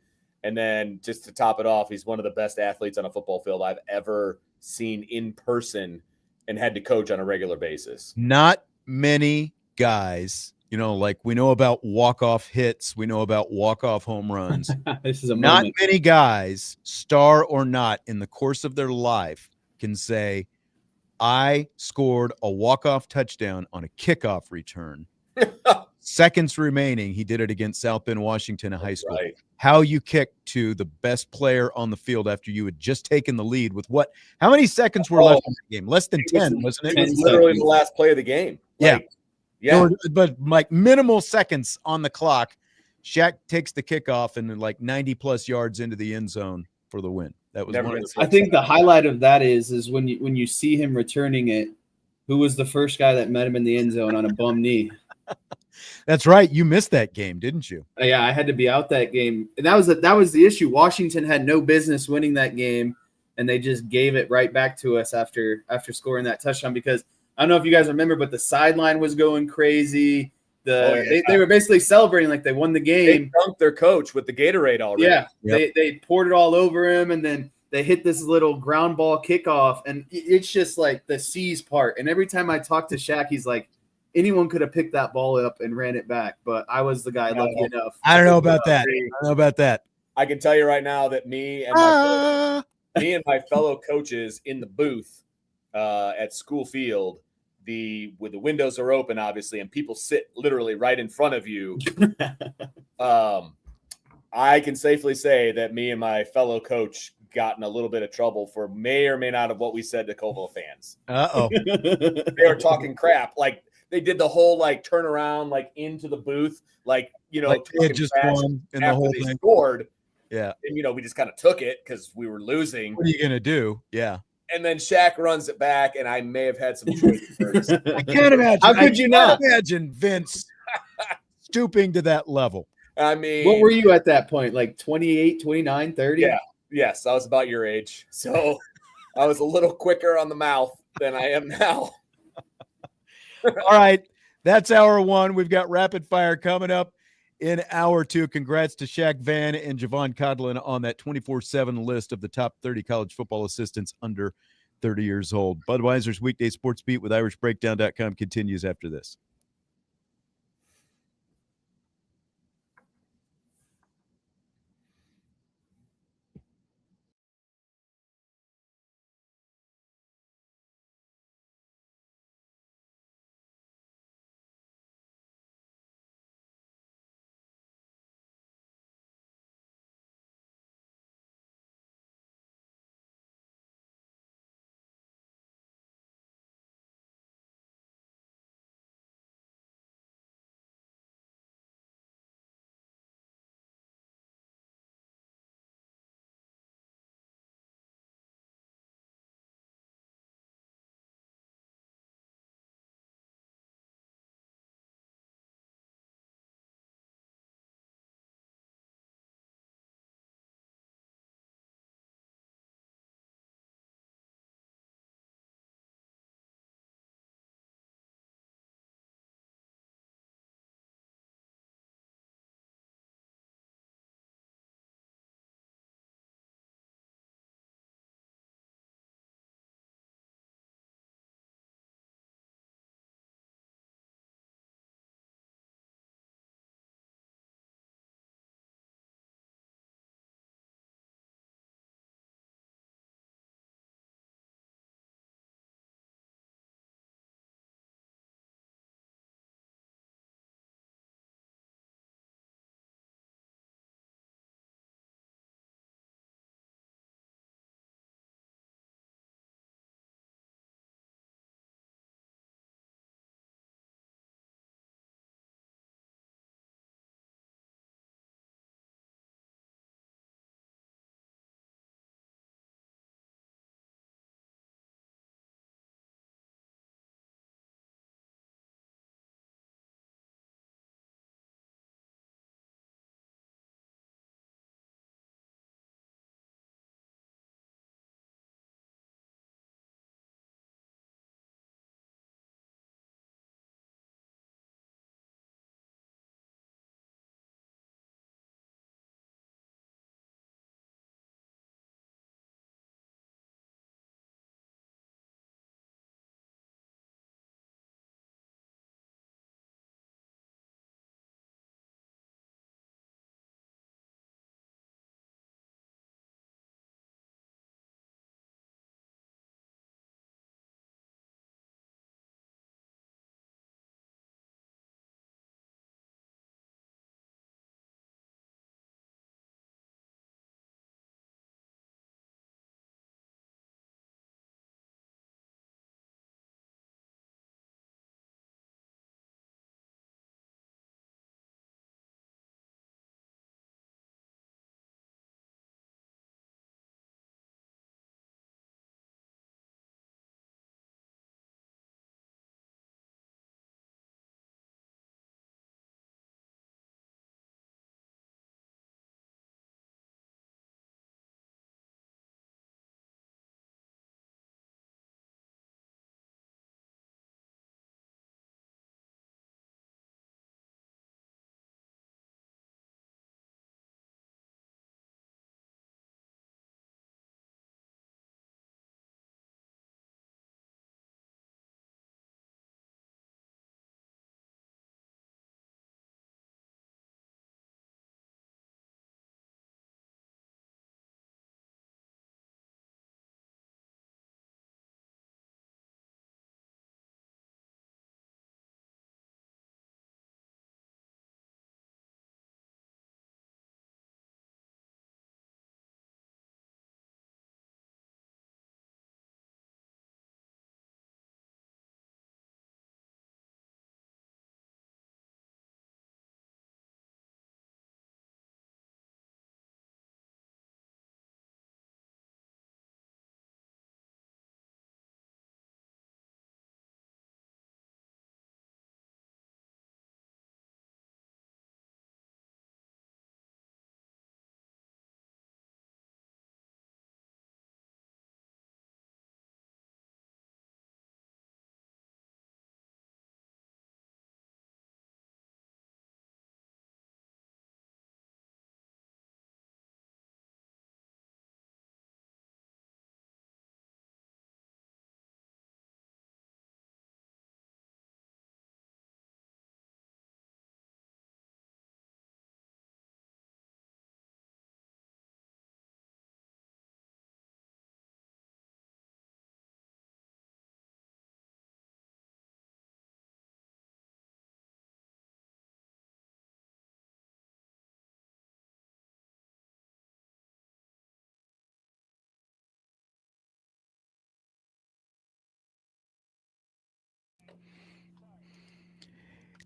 And then just to top it off, he's one of the best athletes on a football field I've ever seen in person and had to coach on a regular basis. Not many guys, like we know about walk-off hits, we know about walk-off home runs. This is a not moment. many guys, star or not, in the course of their life can say, I scored a walk-off touchdown on a kickoff return. Seconds remaining, he did it against South Bend, Washington in high school. Right. How you kick to the best player on the field after you had just taken the lead with what? How many seconds were left in the game? Less than 10, wasn't it? It was literally the last play of the game. Yeah. Yeah. But like minimal seconds on the clock. Shaq takes the kickoff and then like 90+ yards into the end zone for the win. That was Never one of been the I think the highlight of that is when you see him returning it, who was the first guy that met him in the end zone on a bum knee? That's right. You missed that game, didn't you? Yeah, I had to be out that game. And that was the issue. Washington had no business winning that game, and they just gave it right back to us after scoring that touchdown because I don't know if you guys remember, but the sideline was going crazy. They were basically celebrating like they won the game. They dunked their coach with the Gatorade already. Yeah, Yep. they poured it all over him, and then they hit this little ground ball kickoff, and it's just like the C's part. And every time I talk to Shaq, he's like, anyone could have picked that ball up and ran it back, but I was the guy lucky enough. I don't know about that. I can tell you right now that me and my fellow coaches in the booth at School Field, with the windows are open, obviously, and people sit literally right in front of you. I can safely say that me and my fellow coach got in a little bit of trouble for may or may not have what we said to Coval fans. Uh-oh. They were talking crap. Like, they did the whole, like, turn around, like, into the booth, like, Like they had just won in the whole thing. Scored. Yeah. And, we just kind of took it because we were losing. What are you going to do? Yeah. And then Shaq runs it back, and I may have had some choices. I can't imagine. How could you not imagine Vince stooping to that level? I mean, what were you at that point? Like 28, 29, 30? Yes, I was about your age. So I was a little quicker on the mouth than I am now. All right. That's hour one. We've got rapid fire coming up in hour two. Congrats to Shaq Van and Javon Codlin on that 24/7 list of the top 30 college football assistants under 30 years old. Budweiser's weekday sports beat with IrishBreakdown.com continues after this.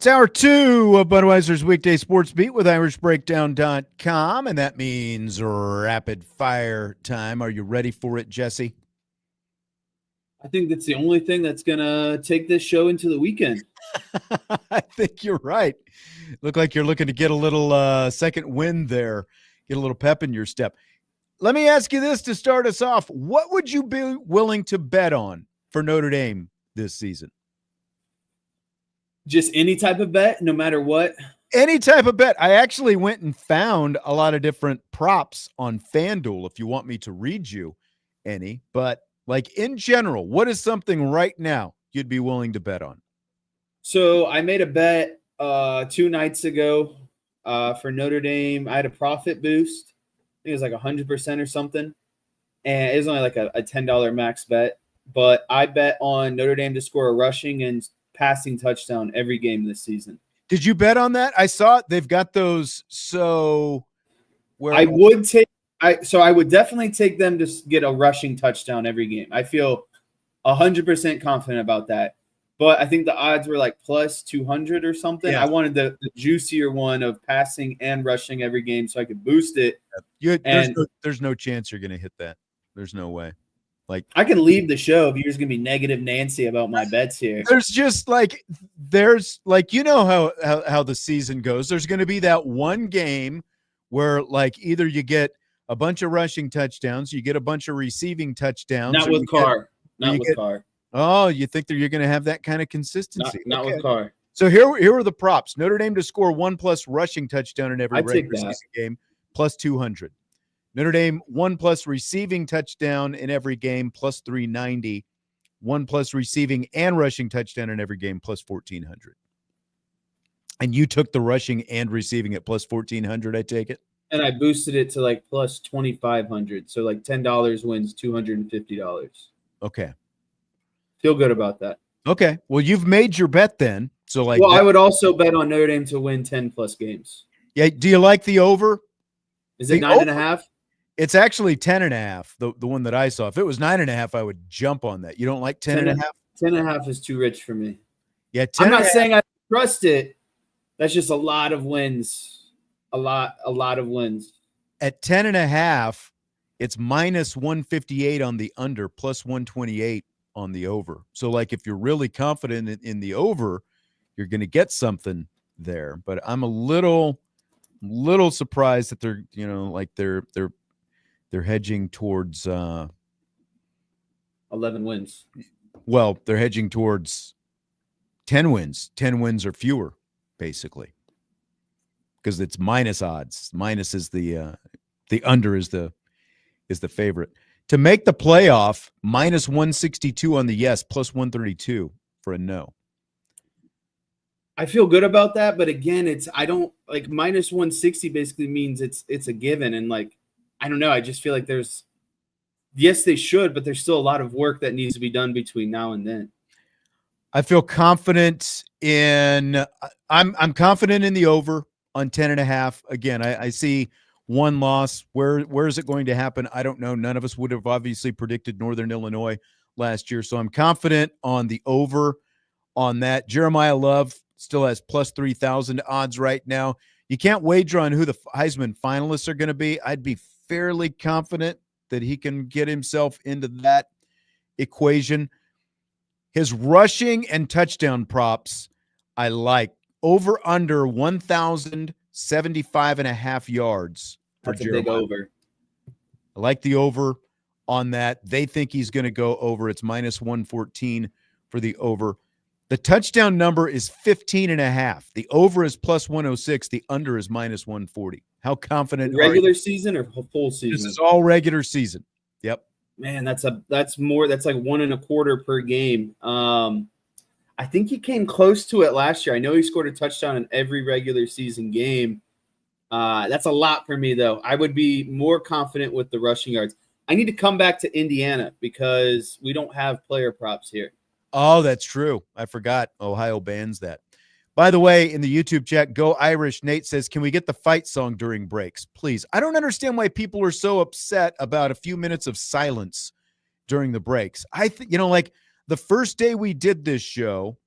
It's hour 2 of Budweiser's Weekday Sports Beat with IrishBreakdown.com, and that means rapid fire time. Are you ready for it, Jesse? I think that's the only thing that's going to take this show into the weekend. I think you're right. Look like you're looking to get a little second win there, get a little pep in your step. Let me ask you this to start us off. What would you be willing to bet on for Notre Dame this season? Just any type of bet, no matter what? Any type of bet. I actually went and found a lot of different props on FanDuel if you want me to read you any. But, like, in general, what is something right now you'd be willing to bet on? So I made a bet 2 nights ago for Notre Dame. I had a profit boost. I think it was like 100% or something. And it was only like a $10 max bet. But I bet on Notre Dame to score a rushing and passing touchdown every game this season. Did you bet on that? I saw it. They've got those. So where I would definitely take them to get a rushing touchdown every game. I feel 100% confident about that. But I think the odds were like plus 200 or something. Yeah. I wanted the juicier one of passing and rushing every game so I could boost it. There's no chance you're going to hit that. There's no way. Like, I can leave the show if you're just gonna be negative Nancy about my bets here. There's you know how the season goes. There's going to be that one game where like either you get a bunch of rushing touchdowns, you get a bunch of receiving touchdowns. Not with Carr. Carr. Oh, you think that you're going to have that kind of consistency? Not with Carr. So here are the props. Notre Dame to score 1+ rushing touchdown in every regular season game, plus 200. Notre Dame 1+ receiving touchdown in every game, plus 390. 1+ receiving and rushing touchdown in every game, plus 1,400. And you took the rushing and receiving at plus 1,400, I take it? And I boosted it to like plus 2,500. So like $10 wins $250. Okay. Feel good about that. Okay. Well, you've made your bet then. So I would also bet on Notre Dame to win 10+ games. Yeah. Do you like the over? Is it 9.5? It's actually 10.5. The one that I saw. If it was 9.5, I would jump on that. You don't like 10.5? 10.5 is too rich for me. Yeah, I'm not saying I trust it. That's just a lot of wins. A lot of wins. At 10.5, it's minus 158 on the under, plus 128 on the over. So, like, if you're really confident in the over, you're going to get something there. But I'm a little surprised that they're hedging towards 11 wins. Well, they're hedging towards 10 wins. 10 wins or fewer, basically, because it's minus odds. Minus is the under is the favorite to make the playoff. Minus 162 on the yes, plus 132 for a no. I feel good about that, but again, I don't like minus 160 basically means it's a given, and like I don't know. I just feel like yes, they should, but there's still a lot of work that needs to be done between now and then. I feel confident I'm confident in the over on 10.5. Again, I see one loss. Where is it going to happen? I don't know. None of us would have obviously predicted Northern Illinois last year. So I'm confident on the over on that. Jeremiah Love still has plus 3,000 odds right now. You can't wager on who the Heisman finalists are going to be. I'd be fairly confident that he can get himself into that equation. His rushing and touchdown props, I like. Over under 1,075.5 yards for That's Jeremiah. A big over. I like the over on that. They think he's going to go over. It's minus 114 for the over. The touchdown number is 15.5. The over is plus 106. The under is minus 140. How confident? Regular season or full season? This is all regular season. Yep. Man, that's more. That's like 1.25 per game. I think he came close to it last year. I know he scored a touchdown in every regular season game. That's a lot for me, though. I would be more confident with the rushing yards. I need to come back to Indiana because we don't have player props here. Oh, that's true. I forgot. Ohio bans that. By the way, in the YouTube chat, Go Irish, Nate says, can we get the fight song during breaks? Please. I don't understand why people are so upset about a few minutes of silence during the breaks. I think, like the first day we did this show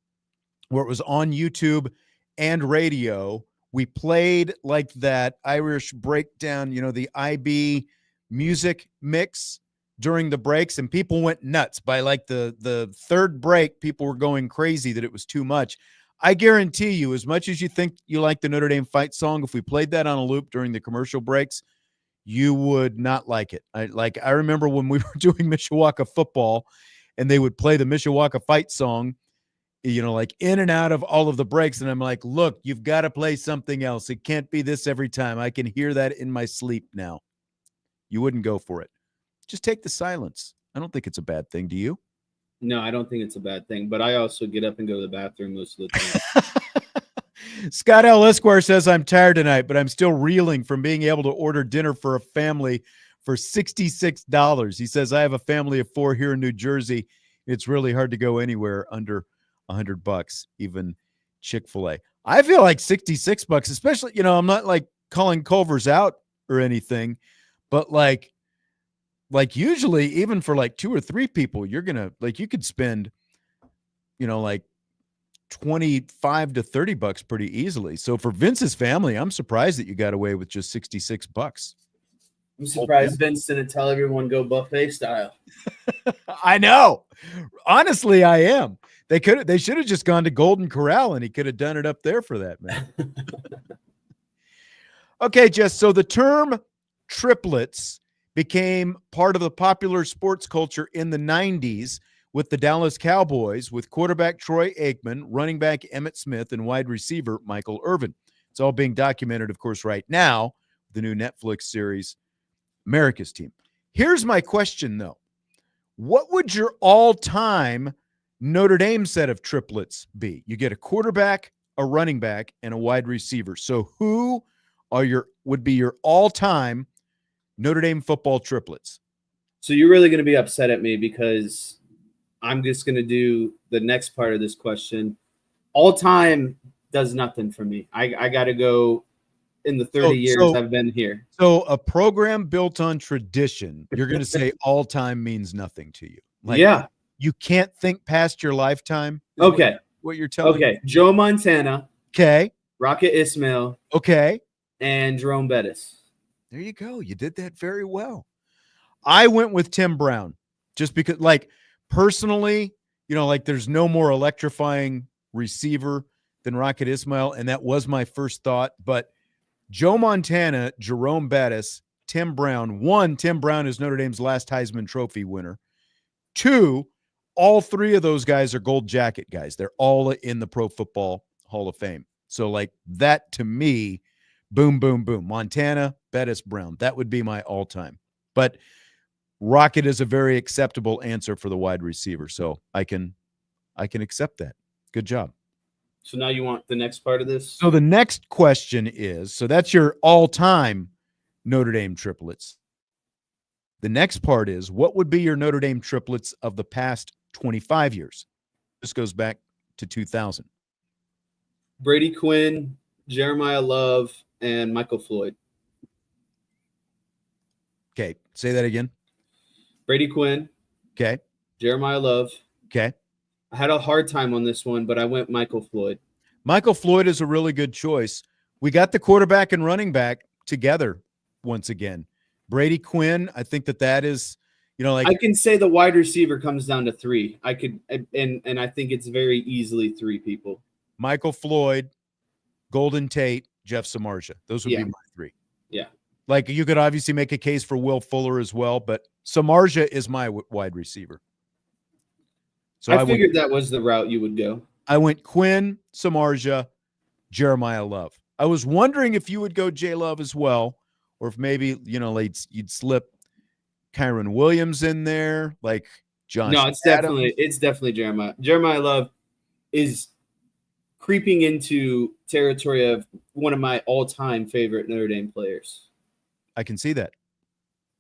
where it was on YouTube and radio. We played like that Irish breakdown, the IB music mix during the breaks, and people went nuts. By like the third break, people were going crazy that it was too much. I guarantee you, as much as you think you like the Notre Dame fight song, if we played that on a loop during the commercial breaks, you would not like it. I remember when we were doing Mishawaka football and they would play the Mishawaka fight song, like in and out of all of the breaks. And I'm like, look, you've got to play something else. It can't be this every time. I can hear that in my sleep now. You wouldn't go for it. Just take the silence. I don't think it's a bad thing. Do you? No, I don't think it's a bad thing, but I also get up and go to the bathroom most of the time. Scott L. Esquire says, I'm tired tonight, but I'm still reeling from being able to order dinner for a family for $66. He says, I have a family of 4 here in New Jersey. It's really hard to go anywhere under $100, even Chick-fil-A. I feel like $66, especially, I'm not like calling Culver's out or anything, but like usually even for like 2 or 3 people, you're going to you could spend, like $25 to $30 pretty easily. So for Vince's family, I'm surprised that you got away with just $66. I'm surprised Vince didn't tell everyone go buffet style. I know. Honestly, I am. They should have just gone to Golden Corral and he could have done it up there for that, man. Okay, Jess. So the term triplets became part of the popular sports culture in the 90s with the Dallas Cowboys, with quarterback Troy Aikman, running back Emmitt Smith, and wide receiver Michael Irvin. It's all being documented, of course, right now, the new Netflix series, America's Team. Here's my question, though. What would your all-time Notre Dame set of triplets be? You get a quarterback, a running back, and a wide receiver. So who would be your all-time Notre Dame football triplets? So you're really going to be upset at me because I'm just going to do the next part of this question. All-time does nothing for me. I got to go in the 30 years I've been here. So a program built on tradition, you're going to say all-time means nothing to you. Yeah. You can't think past your lifetime? Okay. What you're telling me? Okay. Joe Montana. Okay. Rocket Ismail. Okay. And Jerome Bettis. There you go. You did that very well. I went with Tim Brown just because, personally, there's no more electrifying receiver than Rocket Ismail, and that was my first thought. But Joe Montana, Jerome Bettis, Tim Brown. 1, Tim Brown is Notre Dame's last Heisman Trophy winner. 2, all 3 of those guys are gold jacket guys. They're all in the Pro Football Hall of Fame. So, that to me, boom, boom, boom. Montana, Bettis, Brown. That would be my all-time. But Rocket is a very acceptable answer for the wide receiver. So I can accept that. Good job. So now you want the next part of this? So the next question is, so that's your all-time Notre Dame triplets. The next part is, what would be your Notre Dame triplets of the past 25 years? This goes back to 2000. Brady Quinn, Jeremiah Love, and Michael Floyd. Okay, say that again. Brady Quinn. Okay. Jeremiah Love. Okay. I had a hard time on this one, but I went Michael Floyd. Michael Floyd is a really good choice. We got the quarterback and running back together once again. Brady Quinn, I think that is, I can say the wide receiver comes down to 3. I could, and I think it's very easily 3 people. Michael Floyd, Golden Tate, Jeff Samardzija. Those would be my 3. Yeah. You could obviously make a case for Will Fuller as well, but Samardzija is my wide receiver. So I figured that was the route you would go. I went Quinn, Samardzija, Jeremiah Love. I was wondering if you would go J Love as well, or if maybe, you'd slip Kyron Williams in there, like John. No, it's definitely Jeremiah. Jeremiah Love is creeping into territory of one of my all-time favorite Notre Dame players. I can see that.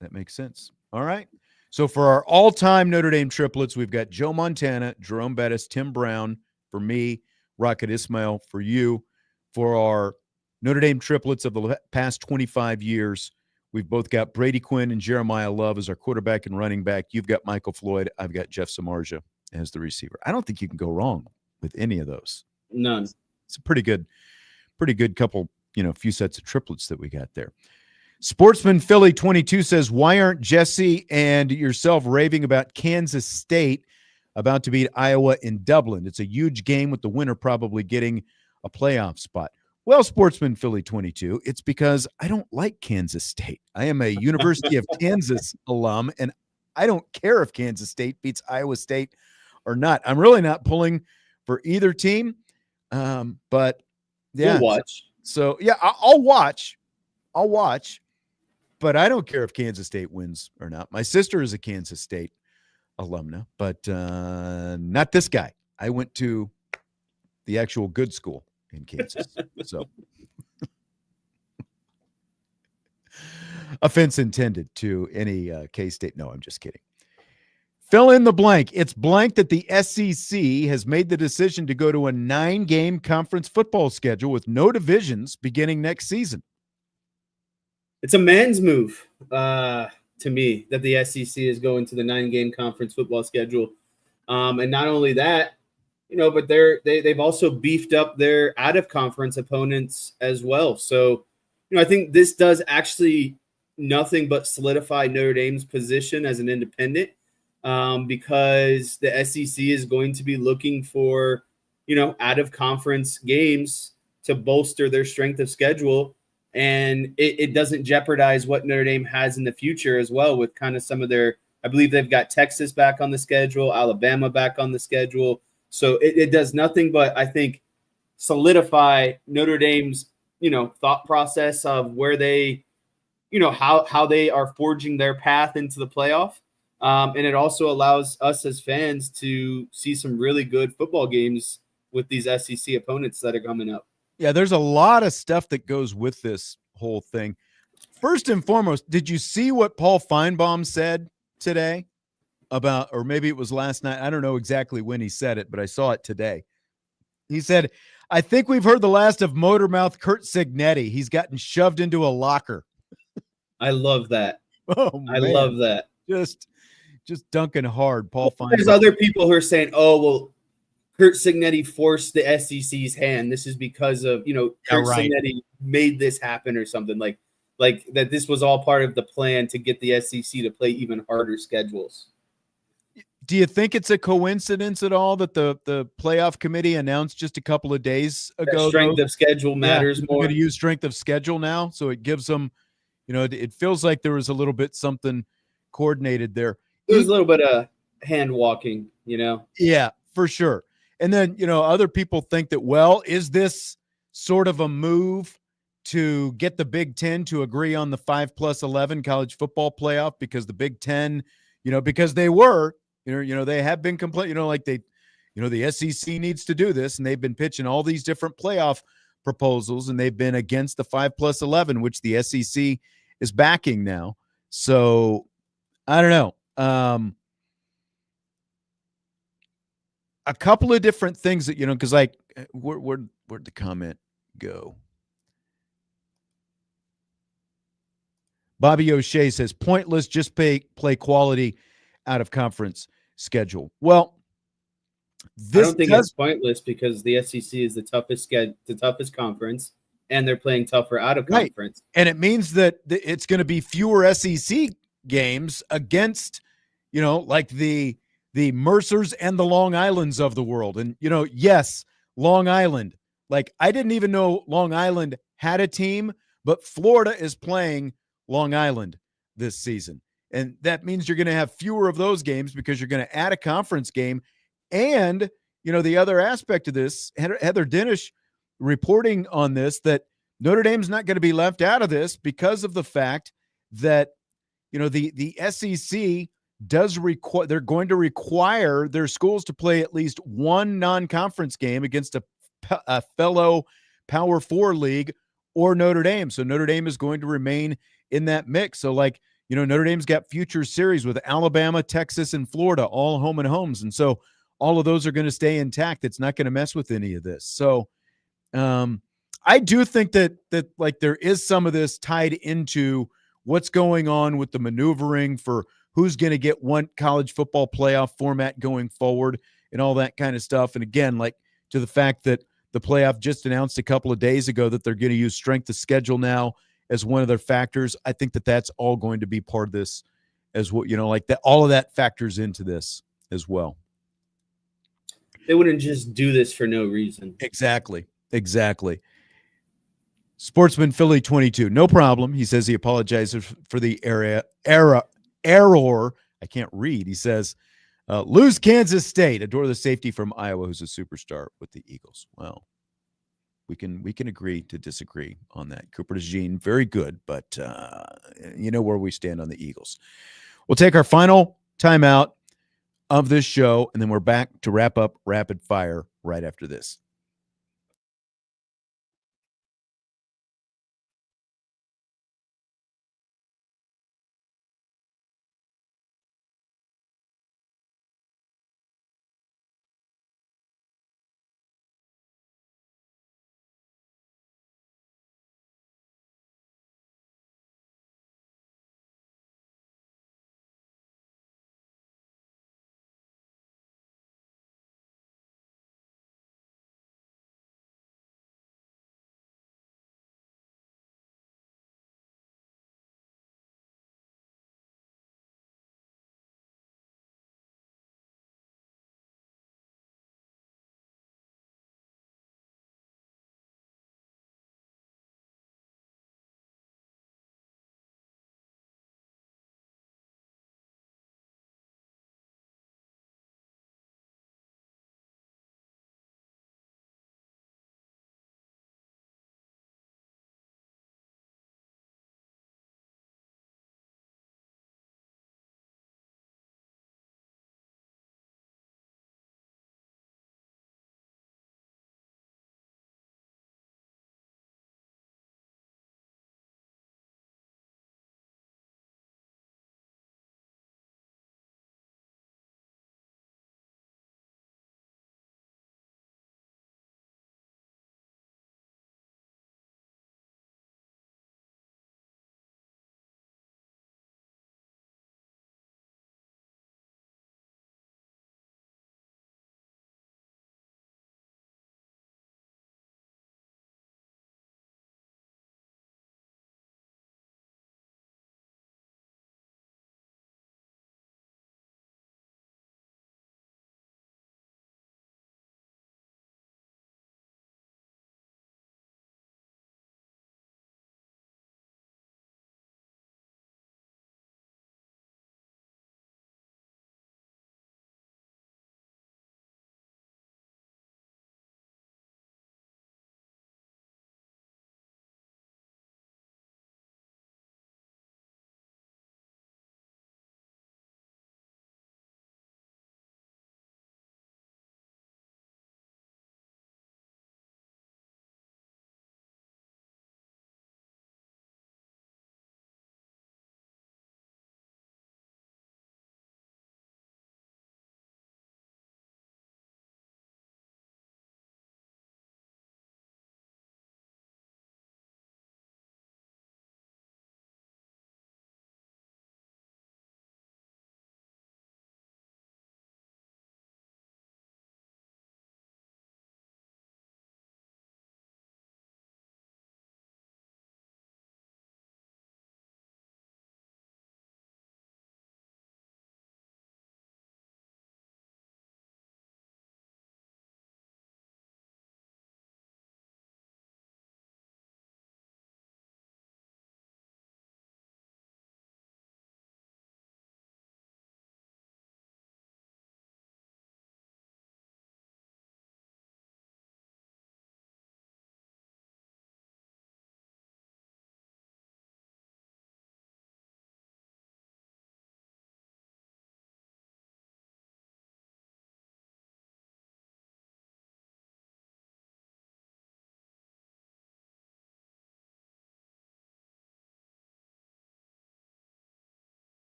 That makes sense. All right. So for our all-time Notre Dame triplets, we've got Joe Montana, Jerome Bettis, Tim Brown for me, Rocket Ismail for you. For our Notre Dame triplets of the past 25 years, we've both got Brady Quinn and Jeremiah Love as our quarterback and running back. You've got Michael Floyd. I've got Jeff Samardzija as the receiver. I don't think you can go wrong with any of those. None. it's a pretty good couple, few sets of triplets that we got there. Sportsman Philly 22 says, why aren't Jesse and yourself raving about Kansas State about to beat Iowa in Dublin? It's a huge game with the winner probably getting a playoff spot. Well, Sportsman Philly 22, it's because I don't like Kansas State. I am a University of Kansas alum, and I don't care if Kansas State beats Iowa State or not. I'm really not pulling for either team, but yeah. We'll watch. So yeah, I'll watch, but I don't care if Kansas State wins or not. My sister is a Kansas State alumna, but not this guy. I went to the actual good school in Kansas. So offense intended to any K-State. No, I'm just kidding. Fill in the blank. It's blank that the SEC has made the decision to go to a 9-game conference football schedule with no divisions beginning next season. It's a man's move to me that the SEC is going to the 9-game conference football schedule. And not only that, but they've also beefed up their out-of-conference opponents as well. So, I think this does actually nothing but solidify Notre Dame's position as an independent. Because the SEC is going to be looking for, out-of-conference games to bolster their strength of schedule. And it doesn't jeopardize what Notre Dame has in the future as well with kind of some of their – I believe they've got Texas back on the schedule, Alabama back on the schedule. So it does nothing but, I think, solidify Notre Dame's, thought process of where they – how they are forging their path into the playoff. And it also allows us as fans to see some really good football games with these SEC opponents that are coming up. Yeah, there's a lot of stuff that goes with this whole thing. First and foremost, did you see what Paul Feinbaum said today about, or maybe it was last night? I don't know exactly when he said it, but I saw it today. He said, I think we've heard the last of Motormouth Kurt Signetti. He's gotten shoved into a locker. I love that. Oh, man. I love that. Just dunking hard, Paul Feinbaum. There's other people who are saying, oh, well, Kurt Signetti forced the SEC's hand. This is because of, Kurt Signetti made this happen or something like that. This was all part of the plan to get the SEC to play even harder schedules. Do you think it's a coincidence at all that the playoff committee announced just a couple of days ago that strength of schedule matters more? We're going to use strength of schedule now, so it gives them, it feels like there was a little bit something coordinated there. There's a little bit of hand walking, Yeah, for sure. And then, other people think that, well, is this sort of a move to get the Big Ten to agree on the 5+11 college football playoff? Because the Big Ten, because they were, they have been complaining, the SEC needs to do this, and they've been pitching all these different playoff proposals, and they've been against the 5+11, which the SEC is backing now. So I don't know. A couple of different things that, because where'd the comment go? Bobby O'Shea says, pointless, just play quality out of conference schedule. Well, I don't think it's pointless because the SEC is the toughest conference, and they're playing tougher out of conference. Right. And it means that it's going to be fewer SEC games against, like the Mercers and the Long Islands of the world. And, yes, Long Island. Like, I didn't even know Long Island had a team, but Florida is playing Long Island this season. And that means you're going to have fewer of those games because you're going to add a conference game. And, the other aspect of this, Heather Dinish reporting on this, that Notre Dame's not going to be left out of this because of the fact that, the SEC does require, they're going to require their schools to play at least one non-conference game against a fellow Power 4 league or Notre Dame. So Notre Dame is going to remain in that mix. So Notre Dame's got future series with Alabama, Texas, and Florida, all home and homes. And so all of those are going to stay intact. It's not going to mess with any of this. So I do think that there is some of this tied into what's going on with the maneuvering for who's going to get one college football playoff format going forward and all that kind of stuff. And again, to the fact that The playoff just announced a couple of days ago that they're going to use strength of schedule now as one of their factors. I think that that's all going to be part of this as well. Like that, all of that factors into this as well. They wouldn't just do this for no reason. Exactly. Sportsman Philly 22, no problem. He says he apologizes for the error. I can't read. He says, lose Kansas State. Adore the safety from Iowa, who's a superstar with the Eagles. Well, we can agree to disagree on that. Cooper DeJean, very good, but you know where we stand on the Eagles. We'll take our final timeout of this show, and then we're back to wrap up Rapid Fire right after this.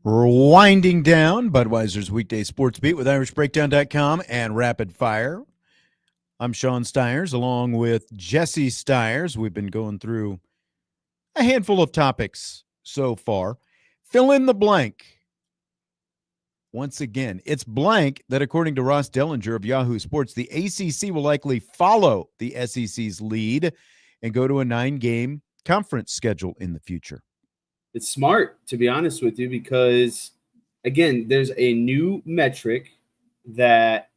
We're winding down Budweiser's weekday sports beat with IrishBreakdown.com and Rapid Fire. I'm Sean Stiers along with Jesse Stiers. We've been going through a handful of topics so far. Fill in the blank. Once again, it's blank that according to Ross Dellinger of Yahoo Sports, the ACC will likely follow the SEC's lead and go to a 9-game conference schedule in the future. It's smart, to be honest with you, because, again, there's a new metric that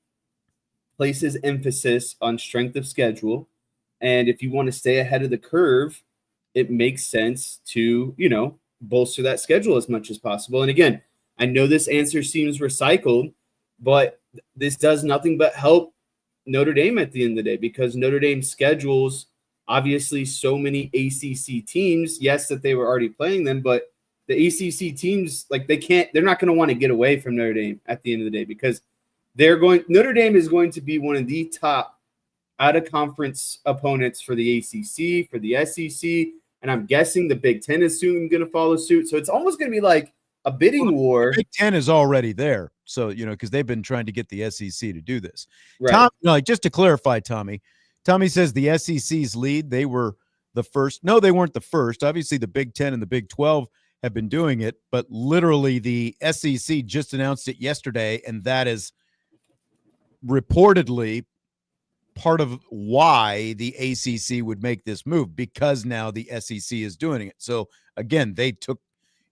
places emphasis on strength of schedule. And if you want to stay ahead of the curve, it makes sense to, bolster that schedule as much as possible. And again, I know this answer seems recycled, but this does nothing but help Notre Dame at the end of the day, because Notre Dame schedules obviously so many ACC teams. Yes, that they were already playing them, but the ACC teams, they're not going to want to get away from Notre Dame at the end of the day, because Notre Dame is going to be one of the top out of conference opponents for the ACC, for the SEC. And I'm guessing the Big Ten is soon going to follow suit. So it's almost going to be like a bidding war. The Big Ten is already there. So, because they've been trying to get the SEC to do this. Right. Tom, just to clarify, Tommy says the SEC's lead, they were the first. No, they weren't the first. Obviously, the Big Ten and the Big 12 have been doing it, but literally the SEC just announced it yesterday, and that is reportedly part of why the ACC would make this move, because now the SEC is doing it. So again, they took,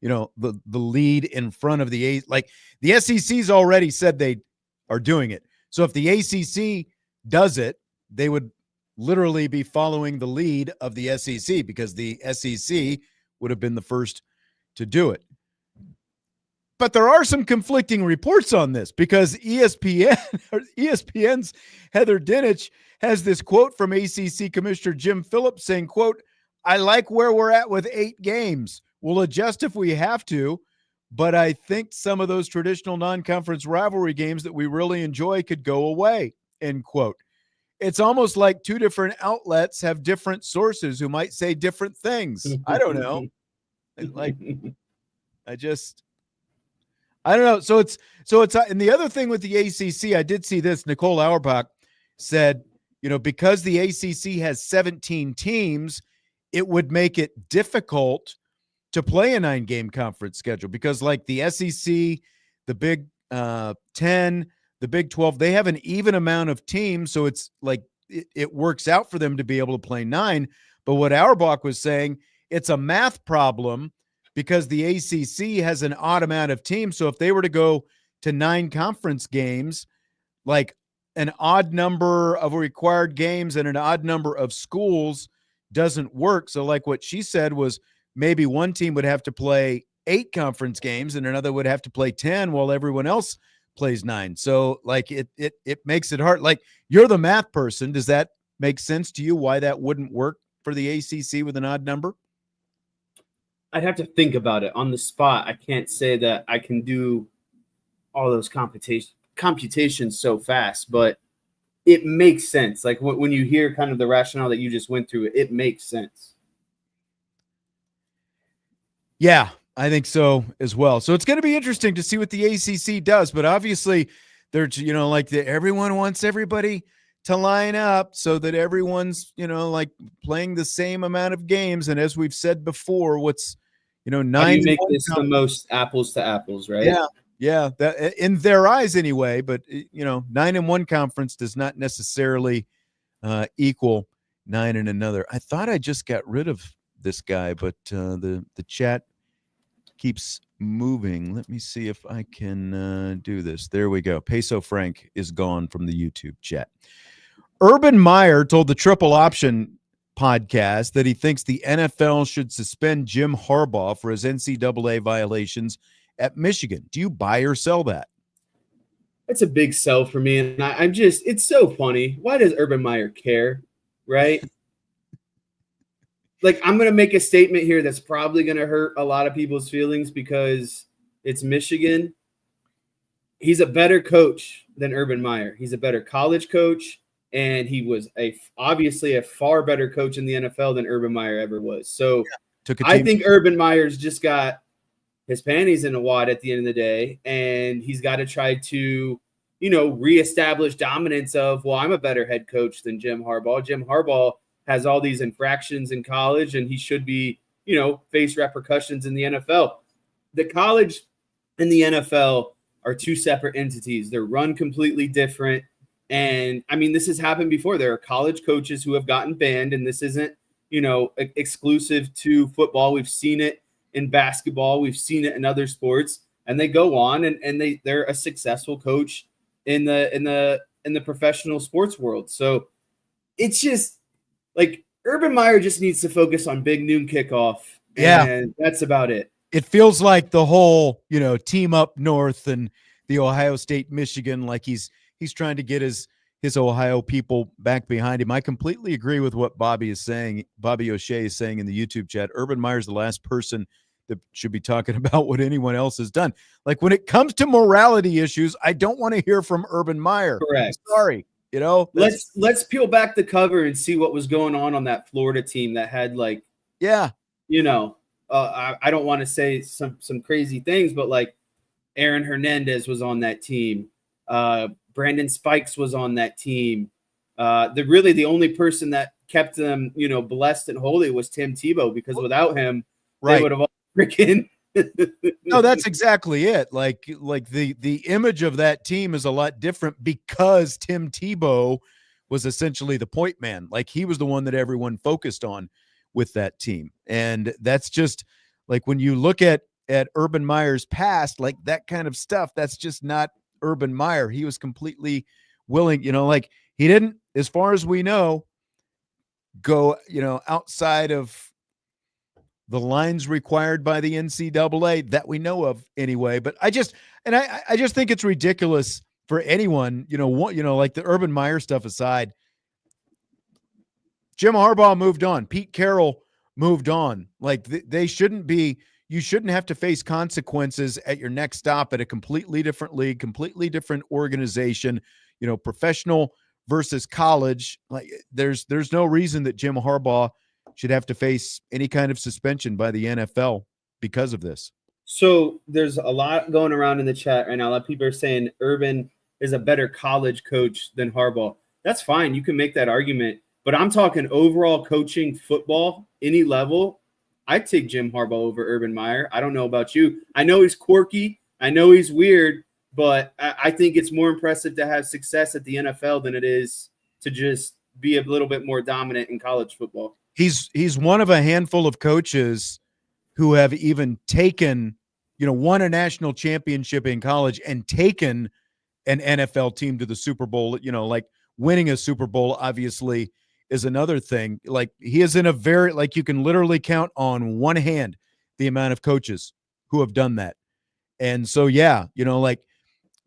the lead in front of the SEC's already said they are doing it. So if the ACC does it, they would literally be following the lead of the SEC, because the SEC would have been the first to do it. But there are some conflicting reports on this, because ESPN's Heather Dinich has this quote from ACC Commissioner Jim Phillips saying, quote, "I like where we're at with 8 games. We'll adjust if we have to, but I think some of those traditional non-conference rivalry games that we really enjoy could go away," end quote. It's almost like two different outlets have different sources who might say different things. I don't know. I don't know. So it's, and the other thing with the ACC, I did see this. Nicole Auerbach said, because the ACC has 17 teams, it would make it difficult to play a 9-game conference schedule, because like the SEC, the Big 10, the Big 12, they have an even amount of teams. So it's like, it works out for them to be able to play 9. But what Auerbach was saying, it's a math problem, because the ACC has an odd amount of teams. So if they were to go to 9 conference games, like an odd number of required games and an odd number of schools doesn't work. So like what she said was, maybe one team would have to play 8 conference games and another would have to play 10 while everyone else plays 9. So like it makes it hard. Like, you're the math person. Does that make sense to you why that wouldn't work for the ACC with an odd number? I'd have to think about it on the spot. I can't say that I can do all those computations so fast, but it makes sense. Like when you hear kind of the rationale that you just went through, it makes sense. Yeah, I think so as well. So it's going to be interesting to see what the ACC does, but obviously they're, everyone wants everybody to line up so that everyone's, playing the same amount of games. And as we've said before, what's, 9 How do you make this the most apples to apples, right? Yeah. That in their eyes anyway, but 9-1 conference does not necessarily equal 9 in another. I thought I just got rid of this guy, but the chat keeps moving. Let me see if I can do this. There we go. Peso Frank is gone from the YouTube chat. Urban Meyer told the Triple Option podcast that he thinks the NFL should suspend Jim Harbaugh for his NCAA violations at Michigan. Do you buy or sell that? That's a big sell for me. And I'm just, it's so funny. Why does Urban Meyer care? Right? Like, I'm going to make a statement here that's probably going to hurt a lot of people's feelings because it's Michigan. He's a better coach than Urban Meyer. He's a better college coach, and he was obviously a far better coach in the NFL than Urban Meyer ever was. So I think Urban Meyer's just got his panties in a wad at the end of the day, and he's got to try to, reestablish dominance of, well, I'm a better head coach than Jim Harbaugh. Jim Harbaugh has all these infractions in college, and he should be, face repercussions in the NFL. The college and the NFL are two separate entities. They're run completely different. And I mean, this has happened before. There are college coaches who have gotten banned, and this isn't, exclusive to football. We've seen it in basketball. We've seen it in other sports, and they go on and they're a successful coach in the professional sports world. So it's just like Urban Meyer just needs to focus on big noon kickoff. And that's about it. It feels like the whole, team up north and the Ohio State, Michigan, like he's trying to get his Ohio people back behind him. I completely agree with what Bobby O'Shea is saying in the YouTube chat. Urban Meyer's the last person that should be talking about what anyone else has done. Like when it comes to morality issues, I don't want to hear from Urban Meyer. Correct. I'm sorry. Let's peel back the cover and see what was going on that Florida team that had I don't want to say some crazy things, but like Aaron Hernandez was on that team. Brandon Spikes was on that team. The only person that kept them, blessed and holy was Tim Tebow, because without him, they would have all freaking. No, that's exactly it. Like the image of that team is a lot different because Tim Tebow was essentially the point man. Like he was the one that everyone focused on with that team. And that's just like when you look at Urban Meyer's past, like that kind of stuff, that's just not Urban Meyer. He was completely willing, like he didn't, as far as we know, go, outside of the lines required by the NCAA that we know of anyway. But I just think it's ridiculous for anyone, like the Urban Meyer stuff aside, Jim Harbaugh moved on. Pete Carroll moved on. Like you shouldn't have to face consequences at your next stop at a completely different league, completely different organization, professional versus college. Like there's no reason that Jim Harbaugh should have to face any kind of suspension by the NFL because of this. So there's a lot going around in the chat right now. A lot of people are saying Urban is a better college coach than Harbaugh. That's fine. You can make that argument. But I'm talking overall coaching football, any level. I'd take Jim Harbaugh over Urban Meyer. I don't know about you. I know he's quirky. I know he's weird. But I think it's more impressive to have success at the NFL than it is to just be a little bit more dominant in college football. He's one of a handful of coaches who have even taken, won a national championship in college and taken an NFL team to the Super Bowl. Like winning a Super Bowl obviously is another thing. Like he is in a very, like you can literally count on one hand the amount of coaches who have done that. And so, like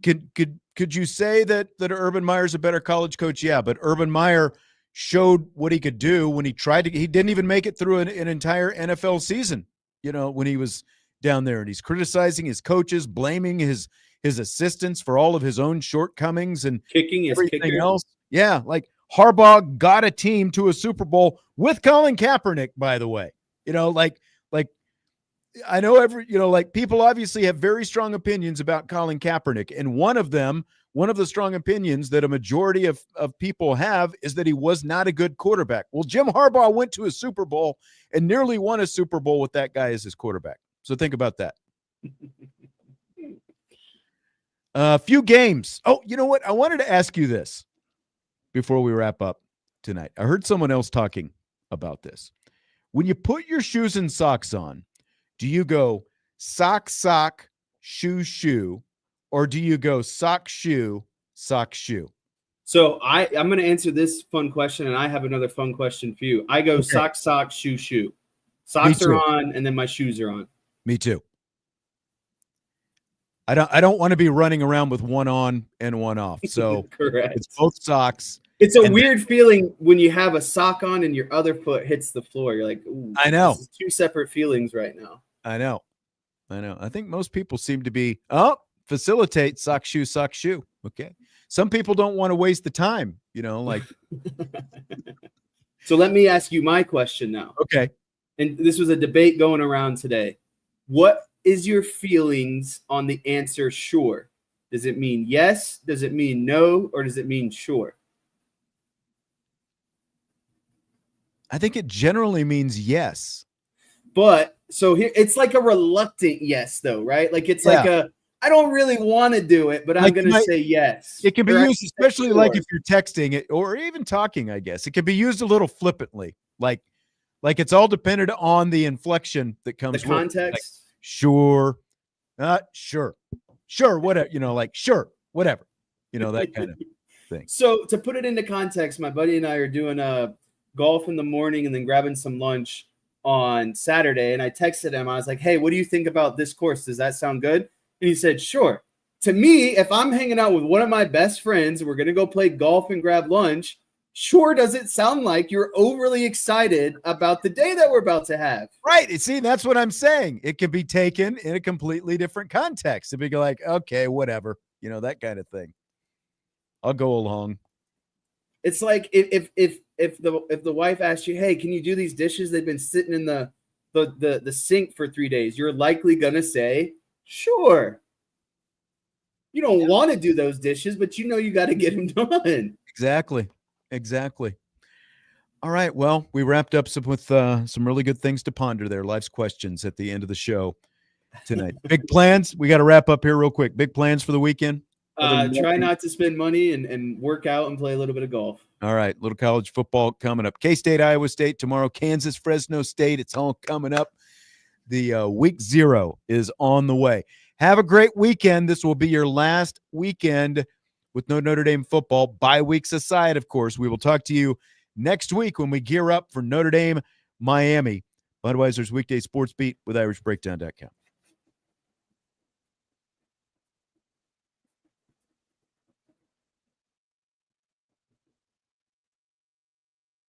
could you say that Urban Meyer's a better college coach? Yeah, but Urban Meyer showed what he could do when he didn't even make it through an entire NFL season, when he was down there, and he's criticizing his coaches, blaming his assistants for all of his own shortcomings and kicking everything else. Yeah. Like Harbaugh got a team to a Super Bowl with Colin Kaepernick, by the way, I know people obviously have very strong opinions about Colin Kaepernick. And one of the strong opinions that a majority of people have is that he was not a good quarterback. Well, Jim Harbaugh went to a Super Bowl and nearly won a Super Bowl with that guy as his quarterback. So think about that. A few games. Oh, you know what? I wanted to ask you this before we wrap up tonight. I heard someone else talking about this. When you put your shoes and socks on, do you go sock, shoe, shoe, or do you go sock, shoe, shoe? So I'm going to answer this fun question, and I have another fun question for you. I go sock, shoe, shoe. Socks are on, and then my shoes are on. Me too. I don't want to be running around with one on and one off. So correct. It's both socks. It's a weird feeling when you have a sock on and your other foot hits the floor. You're like, ooh, I know. This is two separate feelings right now. I know. I think most people seem to be, facilitate sock, shoe. Okay. Some people don't want to waste the time, like. So let me ask you my question now. Okay. And this was a debate going around today. What is your feelings on the answer sure? Does it mean yes? Does it mean no? Or does it mean sure? I think it generally means yes. But so here, it's like a reluctant yes, though, right? Like it's like I don't really want to do it, but I'm going to say yes. It can be used, especially sure. like if you're texting it or even talking, I guess. It can be used a little flippantly. Like it's all dependent on the inflection that comes the with context. Like, sure. Sure, whatever, like sure, whatever. That kind of thing. So to put it into context, my buddy and I are doing golf in the morning and then grabbing some lunch on Saturday. And I texted him. I was like, hey, what do you think about this course? Does that sound good? And he said, sure. To me, if I'm hanging out with one of my best friends and we're going to go play golf and grab lunch, sure doesn't sound like you're overly excited about the day that we're about to have. Right. See, that's what I'm saying. It can be taken in a completely different context. It'd be like, okay, whatever, that kind of thing. I'll go along. It's like if the wife asks you, hey, can you do these dishes? They've been sitting in the sink for 3 days. You're likely going to say, sure. You don't want to do those dishes, but you got to get them done. Exactly. All right. Well, we wrapped up with some really good things to ponder there. Life's questions at the end of the show tonight. Big plans. We got to wrap up here real quick. Big plans for the weekend. Try not to spend money and work out and play a little bit of golf. All right. Little college football coming up. K-State, Iowa State tomorrow. Kansas, Fresno State. It's all coming up. The week 0 is on the way. Have a great weekend. This will be your last weekend with no Notre Dame football. Bye weeks aside, of course. We will talk to you next week when we gear up for Notre Dame, Miami. Budweiser's Weekday Sports Beat with IrishBreakdown.com.